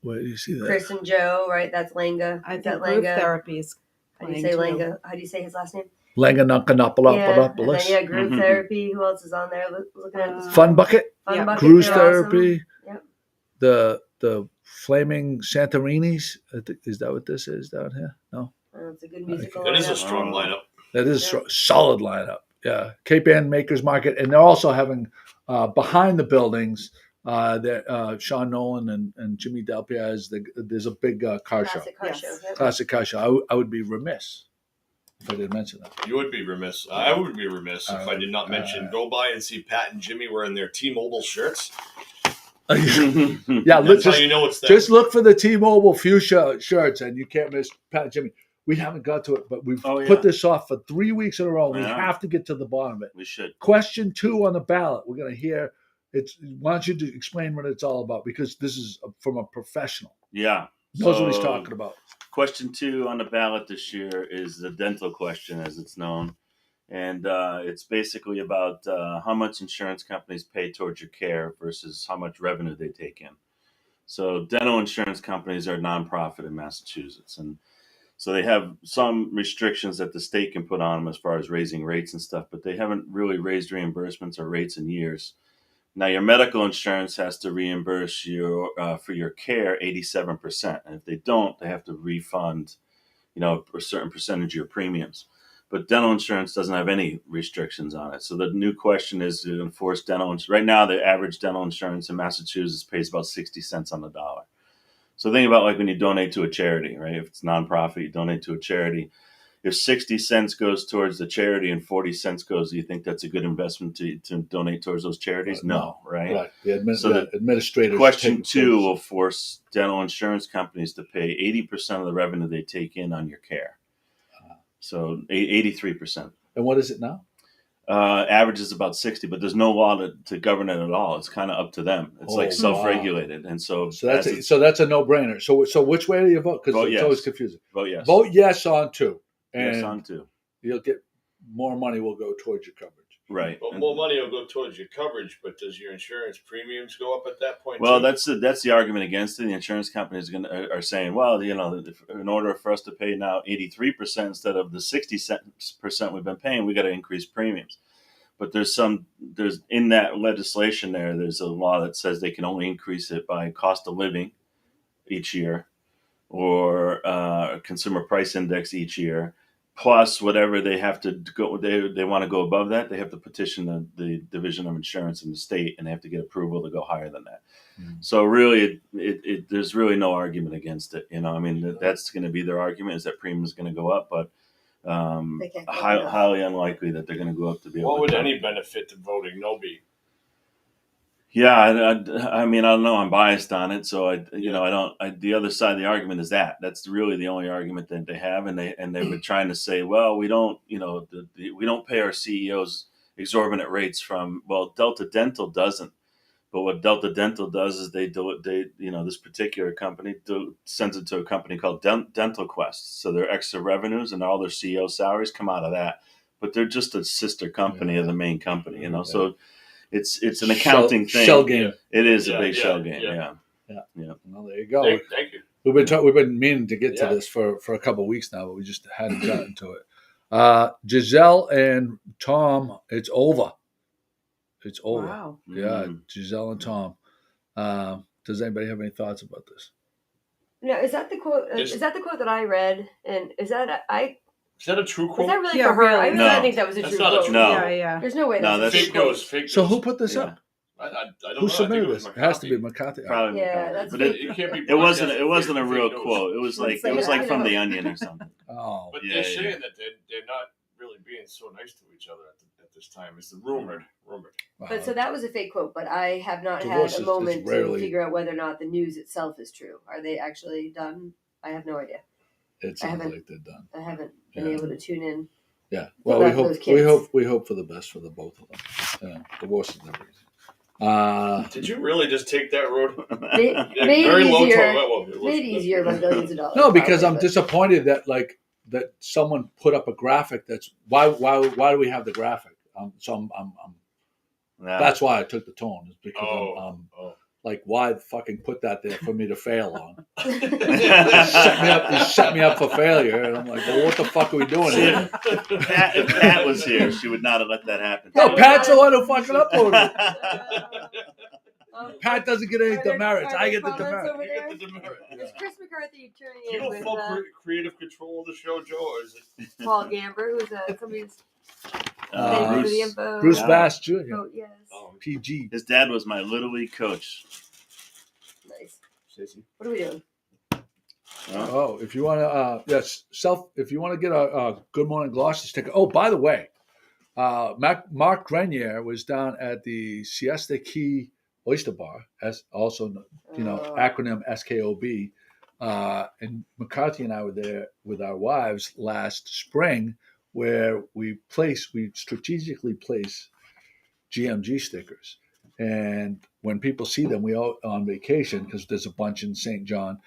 Where do you see that? Chris and Joe, right? That's Langa. I Is think that group Langa? therapy is How do you playing say too. Langa? How do you say his last name? Langanopoulos. Yeah, group therapy. Who else is on there? Looking at this Fun Bucket. Fun Yeah. Bucket. Cruise they're Therapy. Awesome. Yep. The Flaming Santorinis. Is that what this is down here? No. It's a good musical. That is a lineup. strong lineup. That is Yeah. a solid lineup. Yeah. Cape Ann Makers Market. And they're also having behind the buildings, Sean Nolan and Jimmy Dalpiaz. There's a big car show. Classic car Yes. show. Yep. Classic car show. I would be remiss if I didn't mention that. You would be remiss. I would be remiss if I did not mention. Go by and see Pat and Jimmy wearing their T-Mobile shirts. Yeah, That's how you know it's them. just look for the T-Mobile fuchsia shirts, and you can't miss Pat and Jimmy. We haven't got to it, but we've put this off for 3 weeks in a row. We have to get to the bottom of it. We should. Question 2 on the ballot. We're going to hear. Why don't you explain what it's all about? Because this is from a professional. Yeah. Knows what he's talking about. Question 2 on the ballot this year is the dental question, as it's known. And it's basically about how much insurance companies pay towards your care versus how much revenue they take in. So dental insurance companies are a nonprofit in Massachusetts. And so they have some restrictions that the state can put on them as far as raising rates and stuff, but they haven't really raised reimbursements or rates in years. Now, your medical insurance has to reimburse you for your care 87%. And if they don't, they have to refund, a certain percentage of your premiums. But dental insurance doesn't have any restrictions on it. So the new question is to enforce dental insurance. Right now, the average dental insurance in Massachusetts pays about 60 cents on the dollar. So think about like when you donate to a charity, right? If it's nonprofit, you donate to a charity. If 60 cents goes towards the charity and 40 cents goes, do you think that's a good investment to donate towards those charities? No, right? Right. The So the administrators. Question 2 will force dental insurance companies to pay 80% of the revenue they take in on your care. So 83%. And what is it now? Average is about 60, but there's no law to govern it at all. It's kind of up to them. It's like self-regulated, and so that's a no-brainer. So which way do you vote? Because it's always confusing. Vote yes. Vote yes on 2, and yes on 2. You'll get more money. Will go towards your coverage. Right. Well, more money will go towards your coverage, but does your insurance premiums go up at that point? Well, too? that's the argument against it. The insurance companies are saying, well, in order for us to pay now 83% instead of the 60% we've been paying, we got to increase premiums. But there's in that legislation there's a law that says they can only increase it by cost of living each year, or consumer price index each year. Plus, whatever they have to go, they want to go above that, they have to petition the Division of Insurance in the state, and they have to get approval to go higher than that. So really, there's really no argument against it. That's going to be their argument, is that premium is going to go up, but highly unlikely that they're going to go up to be able. What would any benefit to voting no be? Yeah, I mean, I don't know. I'm biased on it, so I don't. The other side of the argument is that's really the only argument that they have, and they were trying to say, well, we don't, we don't pay our CEOs exorbitant rates from. Well, Delta Dental doesn't, but what Delta Dental does is they this particular company sends it to a company called Dental Quest, so their extra revenues and all their CEO salaries come out of that, but they're just a sister company of the main company, so. It's an accounting thing. Shell game. It is a big shell game. Yeah. Well, there you go. Thank you. We've been meaning to get to this for a couple of weeks now, but we just hadn't gotten to it. Giselle and Tom, it's over. It's over. Wow. Yeah, Giselle and Tom. Does anybody have any thoughts about this? No, is that the quote? Is that the quote that I read? And is that Is that a true quote? Was that really Yeah, for her? really. I really No. think that was a That's true not a quote. true No. Yeah. There's no way No, that's that's a true quote. Fake So news. who put this up? I don't know. Who I think submitted it was this? It has to be McCarthy. McCarthy. Probably. Yeah, that's but It can't be. it wasn't a fake real news. quote. It was like I from know. The Onion or something. Oh, But Yeah, they're yeah. saying that they're not really being so nice to each other at this time. It's rumored. But so that was a fake quote, but I have not Divorce had is a moment rarely- to figure out whether or not the news itself is true. Are they actually done? I have no idea. it I sounds haven't- like they're done. I haven't been Yeah. able to tune in. Yeah. Well, Well, those kids. we hope for the best for the both of them. Yeah. Divorce is never easy. Did you really just take that road? Made Very low easier. tone. Made easier by billions of dollars. No, because probably, I'm but- disappointed that someone put up a graphic that's why do we have the graphic? That's why I took the tone, is because I'm like, why fucking put that there for me to fail on? Set me up for failure, and I'm like, well, what the fuck are we doing here? If Pat was here, she would not have let that happen. No, Pat's the one who fucking uploaded it. Pat doesn't get any Are there- demerits. are I there get the comments demerit. over there? Get the demerit. Is Chris McCarthy turning Do you in know with full creative control of the show, Joe, or is it? Paul Gamber, who's somebody's thank you for the info. Bruce Yeah. Bass Jr. Oh, yes. PG. His dad was my Little League coach. Nice. What are we doing? Oh, if you want to, if you want to get a Good Morning Gloucester sticker. Oh, by the way, Mark Grenier was down at the Siesta Key Oyster Bar, as also acronym SKOB, and McCarthy and I were there with our wives last spring, where we strategically place GMG stickers, and when people see them, we all on vacation because there's a bunch in St. John.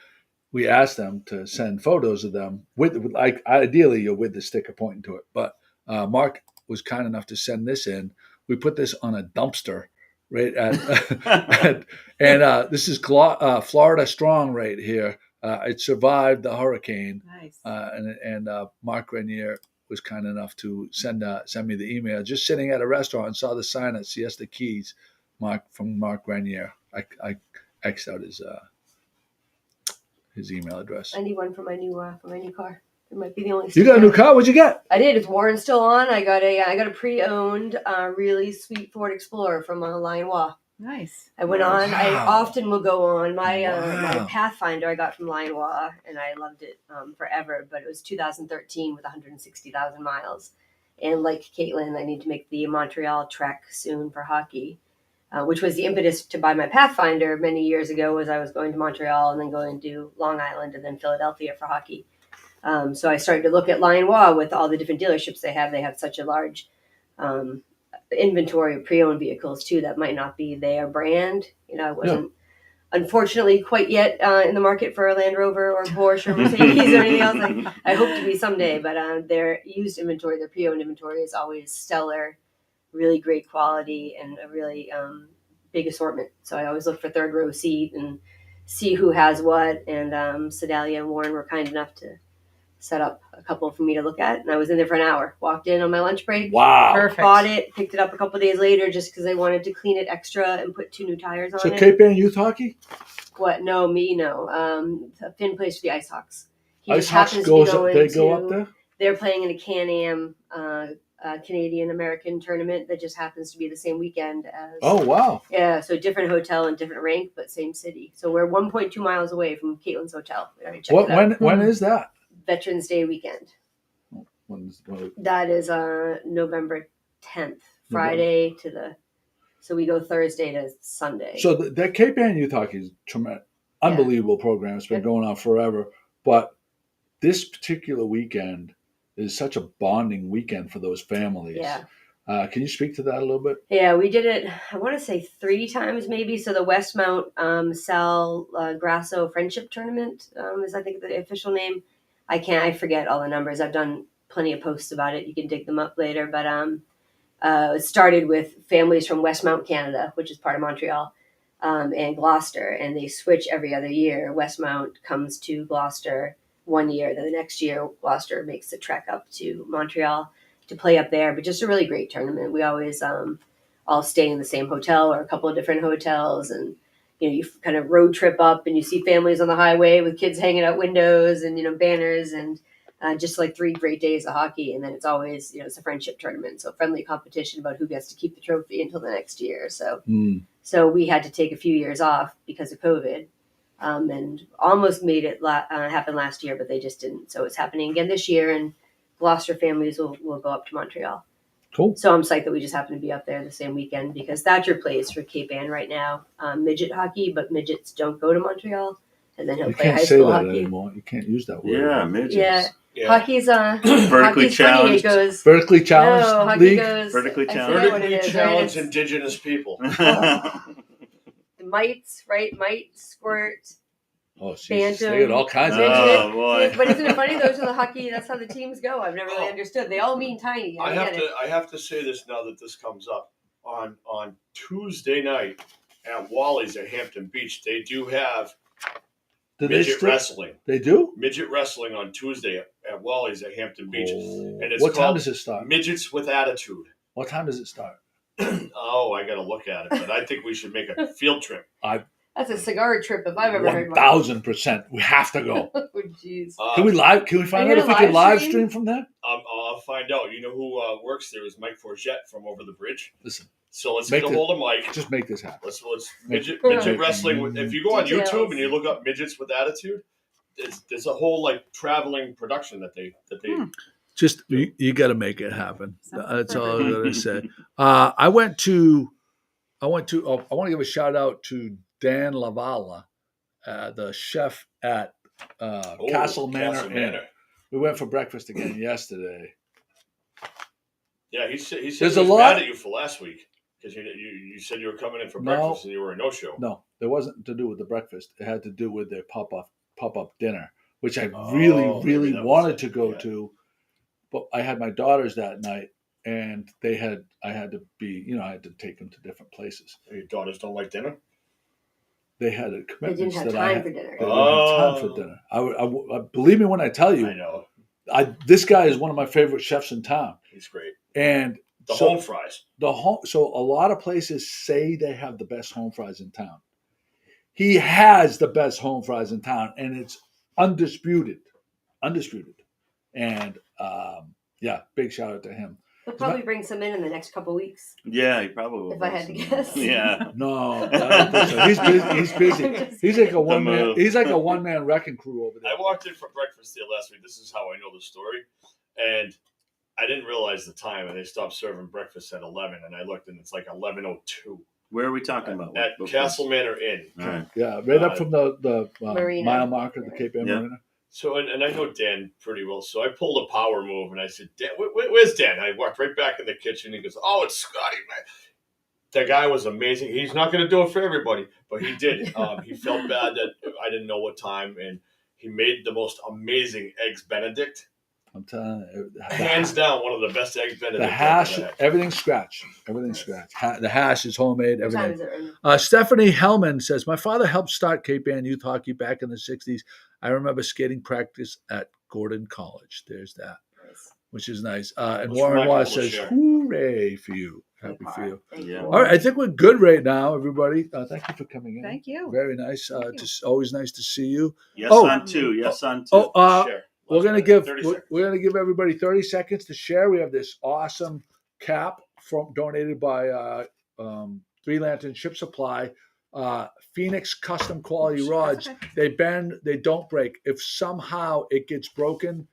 We ask them to send photos of them with like ideally you're with the sticker pointing to it. But Mark was kind enough to send this in. We put this on a dumpster right at and this is Florida Strong right here. It survived the hurricane. Nice. And Mark Grenier was kind enough to send me the email. Just sitting at a restaurant and saw the sign at Siesta Keys, from Mark Grenier. I X'd out his email address. I need one for my new car. It might be the only. You got a new car? What'd you get? I did. Is Warren still on? I got a pre-owned, really sweet Ford Explorer from Lionwa. Nice. I went on. Wow. I often will go on my Pathfinder. I got from Lionwa, and I loved it forever. But it was 2013 with 160,000 miles. And like Katelyn, I need to make the Montreal trek soon for hockey, which was the impetus to buy my Pathfinder many years ago. Was I was going to Montreal and then going to Long Island and then Philadelphia for hockey. So I started to look at Lionwa with all the different dealerships they have. They have such a large inventory of pre-owned vehicles too that might not be their brand. I wasn't unfortunately quite yet in the market for a Land Rover or Porsche or Mercedes or anything else. I hope to be someday, but their used inventory, their pre-owned inventory is always stellar, really great quality and a really big assortment. So I always look for third row seat and see who has what. And Sedalia and Warren were kind enough to set up a couple for me to look at, and I was in there for an hour. Walked in on my lunch break. Wow. Perfect. Bought it, picked it up a couple days later just because I wanted to clean it extra and put 2 new tires on So it. Cape Ann Youth Hockey? What? No, me, no. Finn plays for the Ice Hawks. He Ice just Hawks happens to be going they go up there? They're playing in a Can-Am Canadian-American tournament that just happens to be the same weekend as... Oh, wow. Yeah, so different hotel and different rank, but same city. So we're 1.2 miles away from Katelyn's hotel. We already checked it out. When is that? Veterans Day weekend. When That is November 10th, Friday to the. So we go Thursday to Sunday. So that Cape Ann Youth Hockey is tremendous, unbelievable program. It's been going on forever. But this particular weekend is such a bonding weekend for those families. Yeah. Can you speak to that a little bit? Yeah, we did it, I want to say 3 times maybe. So the Westmount Sal Grasso Friendship Tournament is, I think, the official name. I forget all the numbers. I've done plenty of posts about it. You can dig them up later. But it started with families from Westmount, Canada, which is part of Montreal, and Gloucester. And they switch every other year. Westmount comes to Gloucester one year. Then the next year, Gloucester makes the trek up to Montreal to play up there. But just a really great tournament. We always all stay in the same hotel or a couple of different hotels. And you kind of road trip up and you see families on the highway with kids hanging out windows and, banners and just like 3 great days of hockey. And then it's always, it's a friendship tournament. So friendly competition about who gets to keep the trophy until the next year. So we had to take a few years off because of COVID and almost made it happen last year, but they just didn't. So it's happening again this year, and Gloucester families will go up to Montreal. Cool. So I'm psyched that we just happen to be up there the same weekend because Thatcher plays for Cape Ann right now, midget hockey, but midgets don't go to Montreal, and then he'll play high school hockey. You can't say that anymore. You can't use that word. Yeah, midgets. Yeah. Hockey's vertically hockey's challenged. Funny. It goes Vertically challenged no, hockey league. goes Vertically I challenged. forget what it Vertically is, challenged right? Indigenous people. The mites, right? Mite, squirt, Oh, geez. Bantam. They got all kinds of. Oh, boy. But isn't it funny? Those are the hockey. That's how the teams go. I've never really understood. They all mean tiny. I get it. have to say this now that this comes up. On Tuesday night at Wally's at Hampton Beach, they do have midget wrestling. They do? Midget wrestling on Tuesday at Wally's at Hampton Beach. Oh. And it's What time called does it start? Midgets with Attitude. What time does it start? Oh, I got to look at it, but I think we should make a field trip. That's a cigar trip if I've ever heard one. 1,000%. We have to go. Oh, jeez. Can we find out if we can live stream from there? I'll find out. You know who works there is Mike Forget from over the bridge. Listen. So let's get a hold of Mike. Just make this happen. Let's midget wrestling. If you go on YouTube and you look up midgets with attitude, there's a whole traveling production that they. Just you got to make it happen. That's all I'm gonna say. I want to give a shout out to Dan Lavala, the chef at Castle Manor Inn. We went for breakfast again yesterday. Yeah, he said There's he was a lot mad at you for last week because you said you were coming in for breakfast and you were a no-show. No, it wasn't to do with the breakfast. It had to do with their pop-up dinner, which I really wanted to go to, but I had my daughters that night, and I had to be, I had to take them to different places. Your daughters don't like dinner? They had They commitments didn't have that I time had. for dinner. They didn't have time for dinner. I believe me when I tell you, I know. This guy is one of my favorite chefs in town. He's great. And The home fries. So a lot of places say they have the best home fries in town. He has the best home fries in town, and it's undisputed. And big shout out to him. He'll probably bring some in the next couple weeks. Yeah, he probably will. If I had to guess. Yeah. No, I don't think so. He's busy. He's like a one man. He's like a one man wrecking crew over there. I walked in for breakfast there last week. This is how I know the story, and I didn't realize the time. And they stopped serving breakfast at 11, and I looked, and it's like 11:02. Where are we talking about? At Castle Manor Inn. All right. Yeah, right up from the Marina. mile marker, the Cape Ann Marina. So, and I know Dan pretty well. So I pulled a power move, and I said, Dan, where's Dan? I walked right back in the kitchen. He goes, oh, it's Scottie Mac. That guy was amazing. He's not going to do it for everybody, but he did. He felt bad that I didn't know what time, and he made the most amazing eggs Benedict. I'm telling you, hands down, one of the best eggs Benedict. The hash, everything's scratch. Everything's scratch. The hash is homemade. Everything. Stephanie Hellman says, my father helped start Cape Ann youth hockey back in the 60s. I remember skating practice at Gordon College. There's that, which is nice. And Warren Watt says, hooray for you. Happy for you. Yeah. All right, I think we're good right now, everybody. Thank you for coming in. Thank you. Very nice. Just always nice to see you. Yes, on two. Yes, on two. We're gonna give everybody 30 seconds to share. We have this awesome cap donated by Three Lantern Ship Supply. Phoenix custom quality rods. Okay. They bend, they don't break. If somehow it gets broken,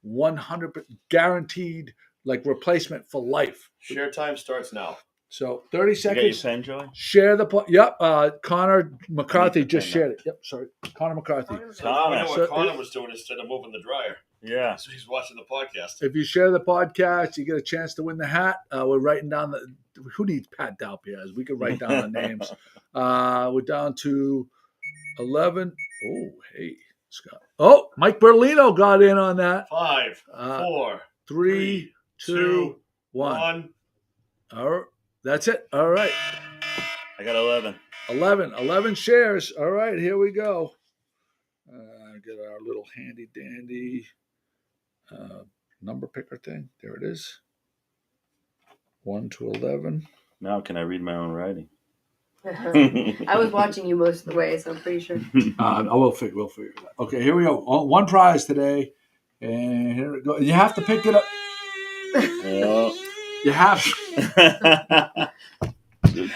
100% guaranteed, like replacement for life. Share time starts now. So 30 seconds. You got your pen, Joey? Share the Yep. Connor McCarthy just shared it. Yep. Sorry, Connor McCarthy. Connor was doing instead of moving the dryer. Yeah. So he's watching the podcast. If you share the podcast, you get a chance to win the hat. We're writing down who needs Pat Dalpiaz? We could write down the names. We're down to 11. Oh, hey, Scott. Oh, Mike Berlino got in on that. 5, 4, 3, 2, 1. All right. That's it. All right. I got 11. 11 shares. All right, here we go. Get our little handy dandy number picker thing. There it is. 1 to 11. Now can I read my own writing? I was watching you most of the way, so I'm pretty sure. We'll figure it out. Okay, here we go. One prize today. And here we go. You have to pick it up. You have to.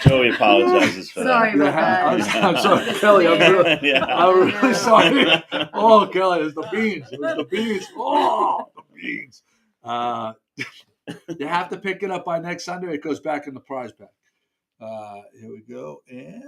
Joey apologizes for Sorry that. about that. I'm sorry, Kelly. I'm really sorry. Oh, Kelly, it's the beans. It was the beans. Oh, the beans. You have to pick it up by next Sunday. It goes back in the prize pack. Here we go. And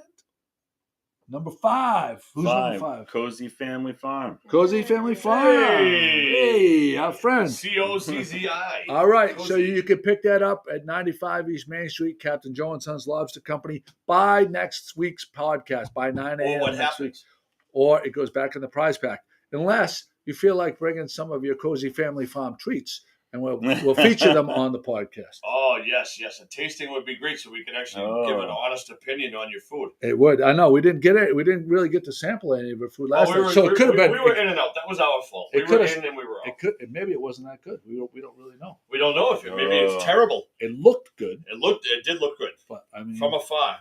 number 5. Who's number 5? Cozy Family Farm. Cozy Family Farm. Hey, our friend. COZZI. All right. Cozy. So you can pick that up at 95 East Main Street, Captain Joe and Sons Lobster Company, by next week's podcast, by 9 a.m. Or what next week. happens? Or it goes back in the prize pack. Unless you feel like bringing some of your Cozy Family Farm treats, and we'll feature them on the podcast. Oh, yes. A tasting would be great, so we can actually give an honest opinion on your food. It would. I know. We didn't get it. We didn't really get to sample any of your food last time. So it could have been. We were in and out. That was our fault. We were in and we were out. Maybe it wasn't that good. We don't really know. We don't know if maybe it's terrible. It looked good. It did look good. But I mean, from afar.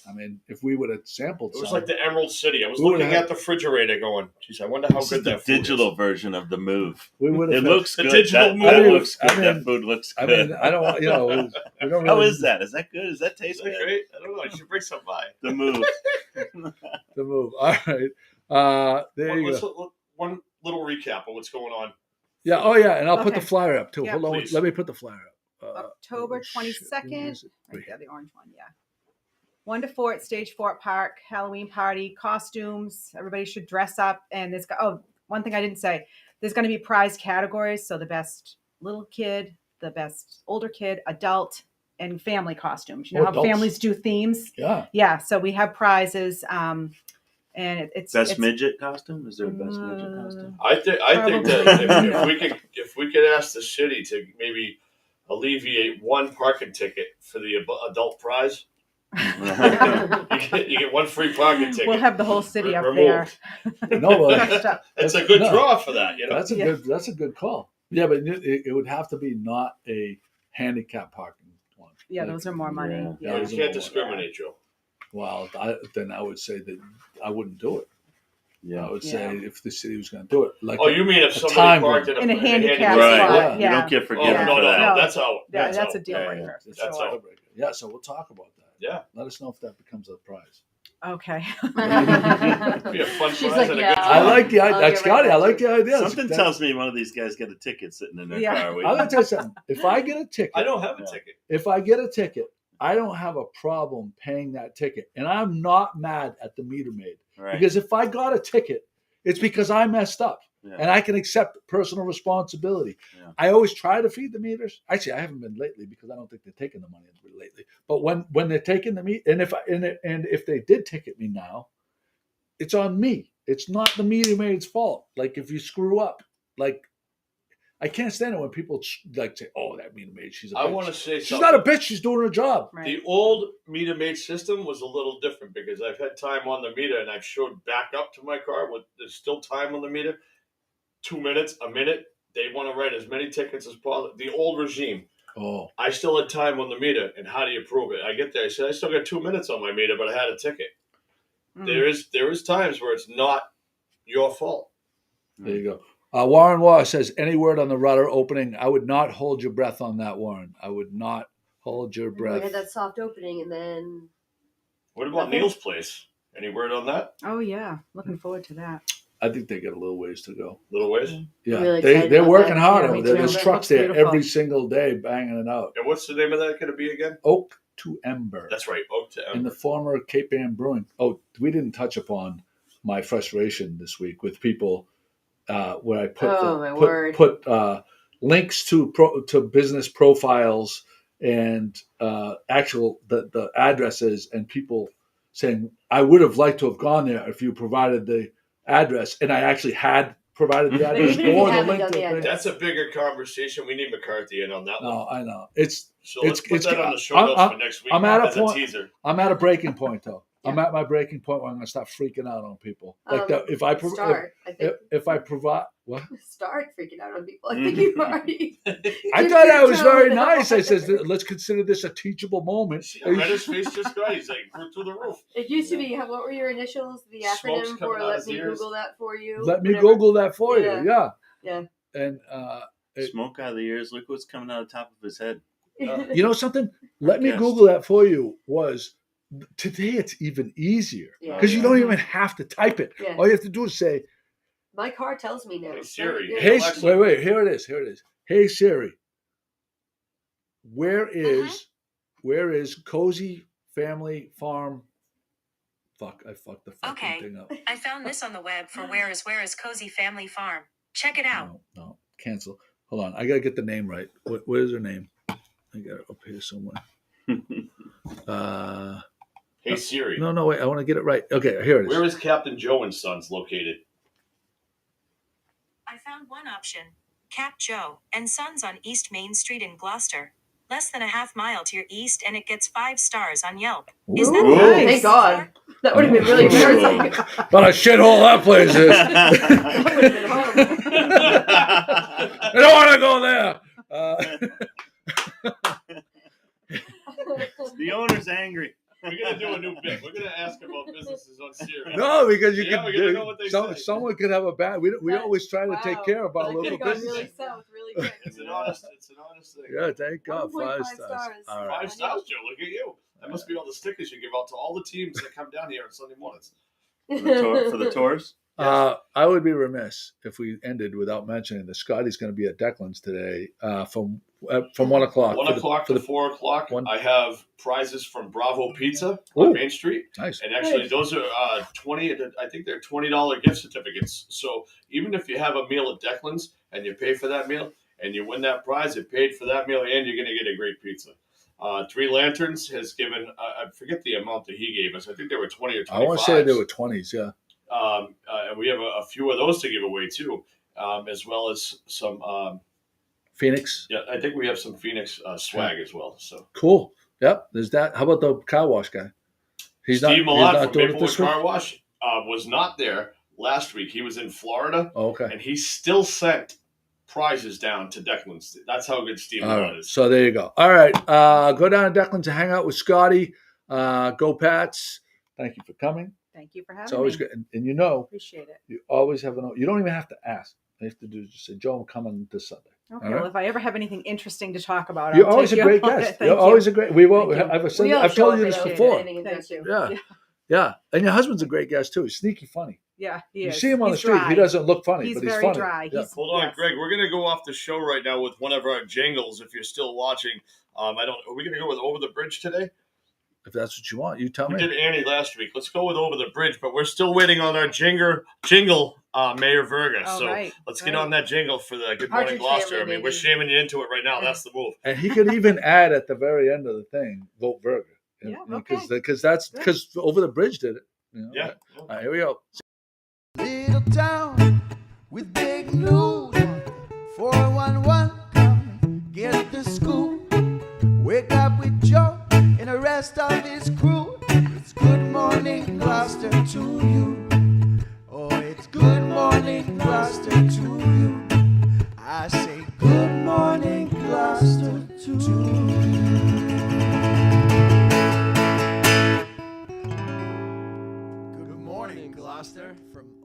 I mean, if we would have sampled, it was like the Emerald City. I was looking at the refrigerator, going, "Geez, I wonder how good that food is." Digital version of the move. We would have. It looks good. The digital move. That looks good. That food looks good. I mean, I don't. We don't really, how is that? Is that good? Does that taste good? Great? I don't know. You should bring some by. The move. The move. All right. There you go. One little recap of what's going on. Yeah. Oh, yeah. And I'll put the flyer up too. Yeah, hold on. please. Let me put the flyer up. October 22nd. Right there, the orange one. Yeah. 1 to 4 at Stage Fort Park, Halloween party, costumes. Everybody should dress up. And one thing I didn't say, there's going to be prize categories. So the best little kid, the best older kid, adult, and family costumes. You know how adults. Families do themes? Yeah. Yeah. So we have prizes. And it's best midget costume. Is there a best midget costume? I think that if we could ask the city to maybe alleviate one parking ticket for the adult prize. You get one free parking ticket. We'll have the whole city up removed. there. No, It's a good draw for that, you know. That's a good call. Yeah, but it would have to be not a handicap parking one. Yeah, those are more money. Yeah. You can't discriminate, Joe. Well, then I would say that I wouldn't do it. Yeah. I would say if the city was going to do it, like you mean if somebody parked in a handicap right. spot? You don't get forgiven no, for that. no, that's out. That's out. a deal breaker. That's That's a out. breaker. Yeah, so we'll talk about that. Yeah. Let us know if that becomes a prize. Okay. It'd be a fun She's prize like, and a yeah. good I draw. like the I'll idea. get Scottie, right I like back the idea. Something tells me one of these guys got a ticket sitting in their car. I'm Waiting. going to tell you something. If I get a ticket, I don't have a ticket. if I get a ticket, I don't have a problem paying that ticket. And I'm not mad at the meter maid. Right. Because if I got a ticket, it's because I messed up. Yeah. And I can accept personal responsibility. Yeah. I always try to feed the meters. Actually, I haven't been lately because I don't think they're taking the money lately. But when they're taking the meter, and if they did ticket me now, it's on me. It's not the meter maid's fault. Like if you screw up, like I can't stand it when people like say, "Oh, that meter maid, she's a bitch." I want to say She's something. not a bitch. She's doing her job. Right. The old meter maid system was a little different because I've had time on the meter and I've showed back up to my car with there's still time on the meter. 2 minutes, a minute. They want to write as many tickets as possible. The old regime. Oh, I still had time on the meter, and how do you prove it? I get there. I said I still got 2 minutes on my meter, but I had a ticket. There is times where it's not your fault. there you go. Warren Waugh says, "Any word on the rudder opening? I would not hold your breath on that, Warren. I would not hold your We breath." had that soft opening, and then What about Nothing. Neil's place? Any word on that? Oh yeah, looking forward to that. I think they got a little ways to go. Little ways. Yeah, I'm really excited they're about working that. hard Yeah, over me there. too. There's That trucks looks there beautiful. every single day banging it out. And what's the name of that going to be again? Oak to Ember. That's right, Oak to In Ember. the former Cape Ann Brewing. Oh, we didn't touch upon my frustration this week with people where I put Oh, my word. put links to business profiles and actual the addresses, and people saying I would have liked to have gone there if you provided the address, and I actually had provided the address even if you or the haven't link done to the the thing. address. That's a bigger conversation. We need McCarthy in on that one. No, I know it's. So let's put that on the show I'm- notes for next week I'm at a as point- a teaser. I'm at a breaking point though. I'm at my breaking point where I'm going to stop freaking out on people. Like if I start, I think if I provide what. start freaking out on people. I think you've already. I thought I was very nice. I says, let's consider this a teachable moment. See, I read his face just right. He's like, we're through the roof. It used to be. What were your initials? The Smoke's acronym coming for out "Let his me ears. Google that for you." Let me whatever. Google that for you. Yeah. Yeah. And Smoke out of the ears. Look what's coming out of the top of his head. you know something? Let me Yes. Google that for you was today it's even easier Yeah. because you don't even have to type it. Yeah. All you have to do is say, My car tells me now. Hey, Siri. Yeah. hey, Alexa. wait, here it is. Hey Siri, where is Cozy Family Farm? Fuck, I fucked the fucking Okay. thing up. I found this on the web for where is Cozy Family Farm. Check it out. No, cancel. Hold on, I gotta get the name right. What is her name? I got it up here somewhere. Hey Siri, No, wait, I want to get it right. Okay, here it is. where is Captain Joe and Sons located? I found one option. Cap Joe and Sons on East Main Street in Gloucester. Less than a half mile to your east, and it gets 5 stars on Yelp. Is that Ooh. nice? Thank God. That would have been really embarrassing. What a shithole that place is. That would have been horrible. I don't want to go there. The owner's angry. We're gonna do a new bit. We're gonna ask about businesses on Siri. No, because you Yeah, we gotta know what they say. someone could have a bad. We always try to take Wow. care of our That local could've gone business. really south really quick. It's an honest thing. Yeah, thank God, 1.5 5 stars. All right. 5 stars, Joe. Look at you. That must be all the stickers you give out to all the teams that come down here on Sunday mornings. For the tours? I would be remiss if we ended without mentioning that Scottie's going to be at Decklyns today from 1 o'clock. 1 o'clock to 4 o'clock. I have prizes from Bravo Pizza on Ooh. Main Street. Nice. And actually, those are I think they're $20 gift certificates. So even if you have a meal at Decklyns and you pay for that meal and you win that prize, it paid for that meal and you're going to get a great pizza. 3 Lanterns has given, I forget the amount that he gave us. I think there were 20 or 25. I want to say there were 20s, yeah. And we have a few of those to give away too, as well as some Phoenix. Yeah, I think we have some Phoenix swag as well. So Cool. Yep. There's that. How about the car wash guy? Steve Malott from doing it Maplewood this week? Car Wash was not there last week. He was in Florida, Oh, okay. and he still sent prizes down to Decklyns. That's how good Steve All Malott right. is. So there you go. All right. Go down to Decklyns to hang out with Scottie. Go Pats. Thank you for coming. Thank you for having It's always me. good. And you know, Appreciate it. you always have you don't even have to ask. All you have to do is just say, Joe, I'm coming this Sunday. Okay, All right? well, if I ever have anything interesting to talk about, You're I'll always a take you great up on guest. it. You're Thank you. always a great. We will. Thank you. I've told you this Appreciate before. anything Thank too. Yeah. Yeah. And your husband's a great guest too. He's sneaky funny. Yeah, he You is. see him on He's the street. dry. He doesn't look funny, He's but he's very funny. dry. Yeah. He's- Hold on, Yes. Greg. We're gonna go off the show right now with one of our jingles. If you're still watching, Are we gonna go with Over the Bridge today? If that's what you want, you tell We me. did Annie last week. Let's go with Over the Bridge, but we're still waiting on our jingle, Mayor Verga. Oh, so right, let's get right. on that jingle for the Good Morning Partridge Gloucester. Family, I mean, we're baby. shaming you into it right now. That's the move. And he could even add at the very end of the thing, vote Verga. Yeah, okay. Because Over the Bridge did it. You know? Yeah. All right, here we go. Little town with big news. 411, come get the scoop. Wake up with Joe and the rest of his crew. It's Good Morning Gloucester to you. Oh, it's Good Morning Gloucester to you. I say Good Morning Gloucester to you. Good morning, Gloucester. From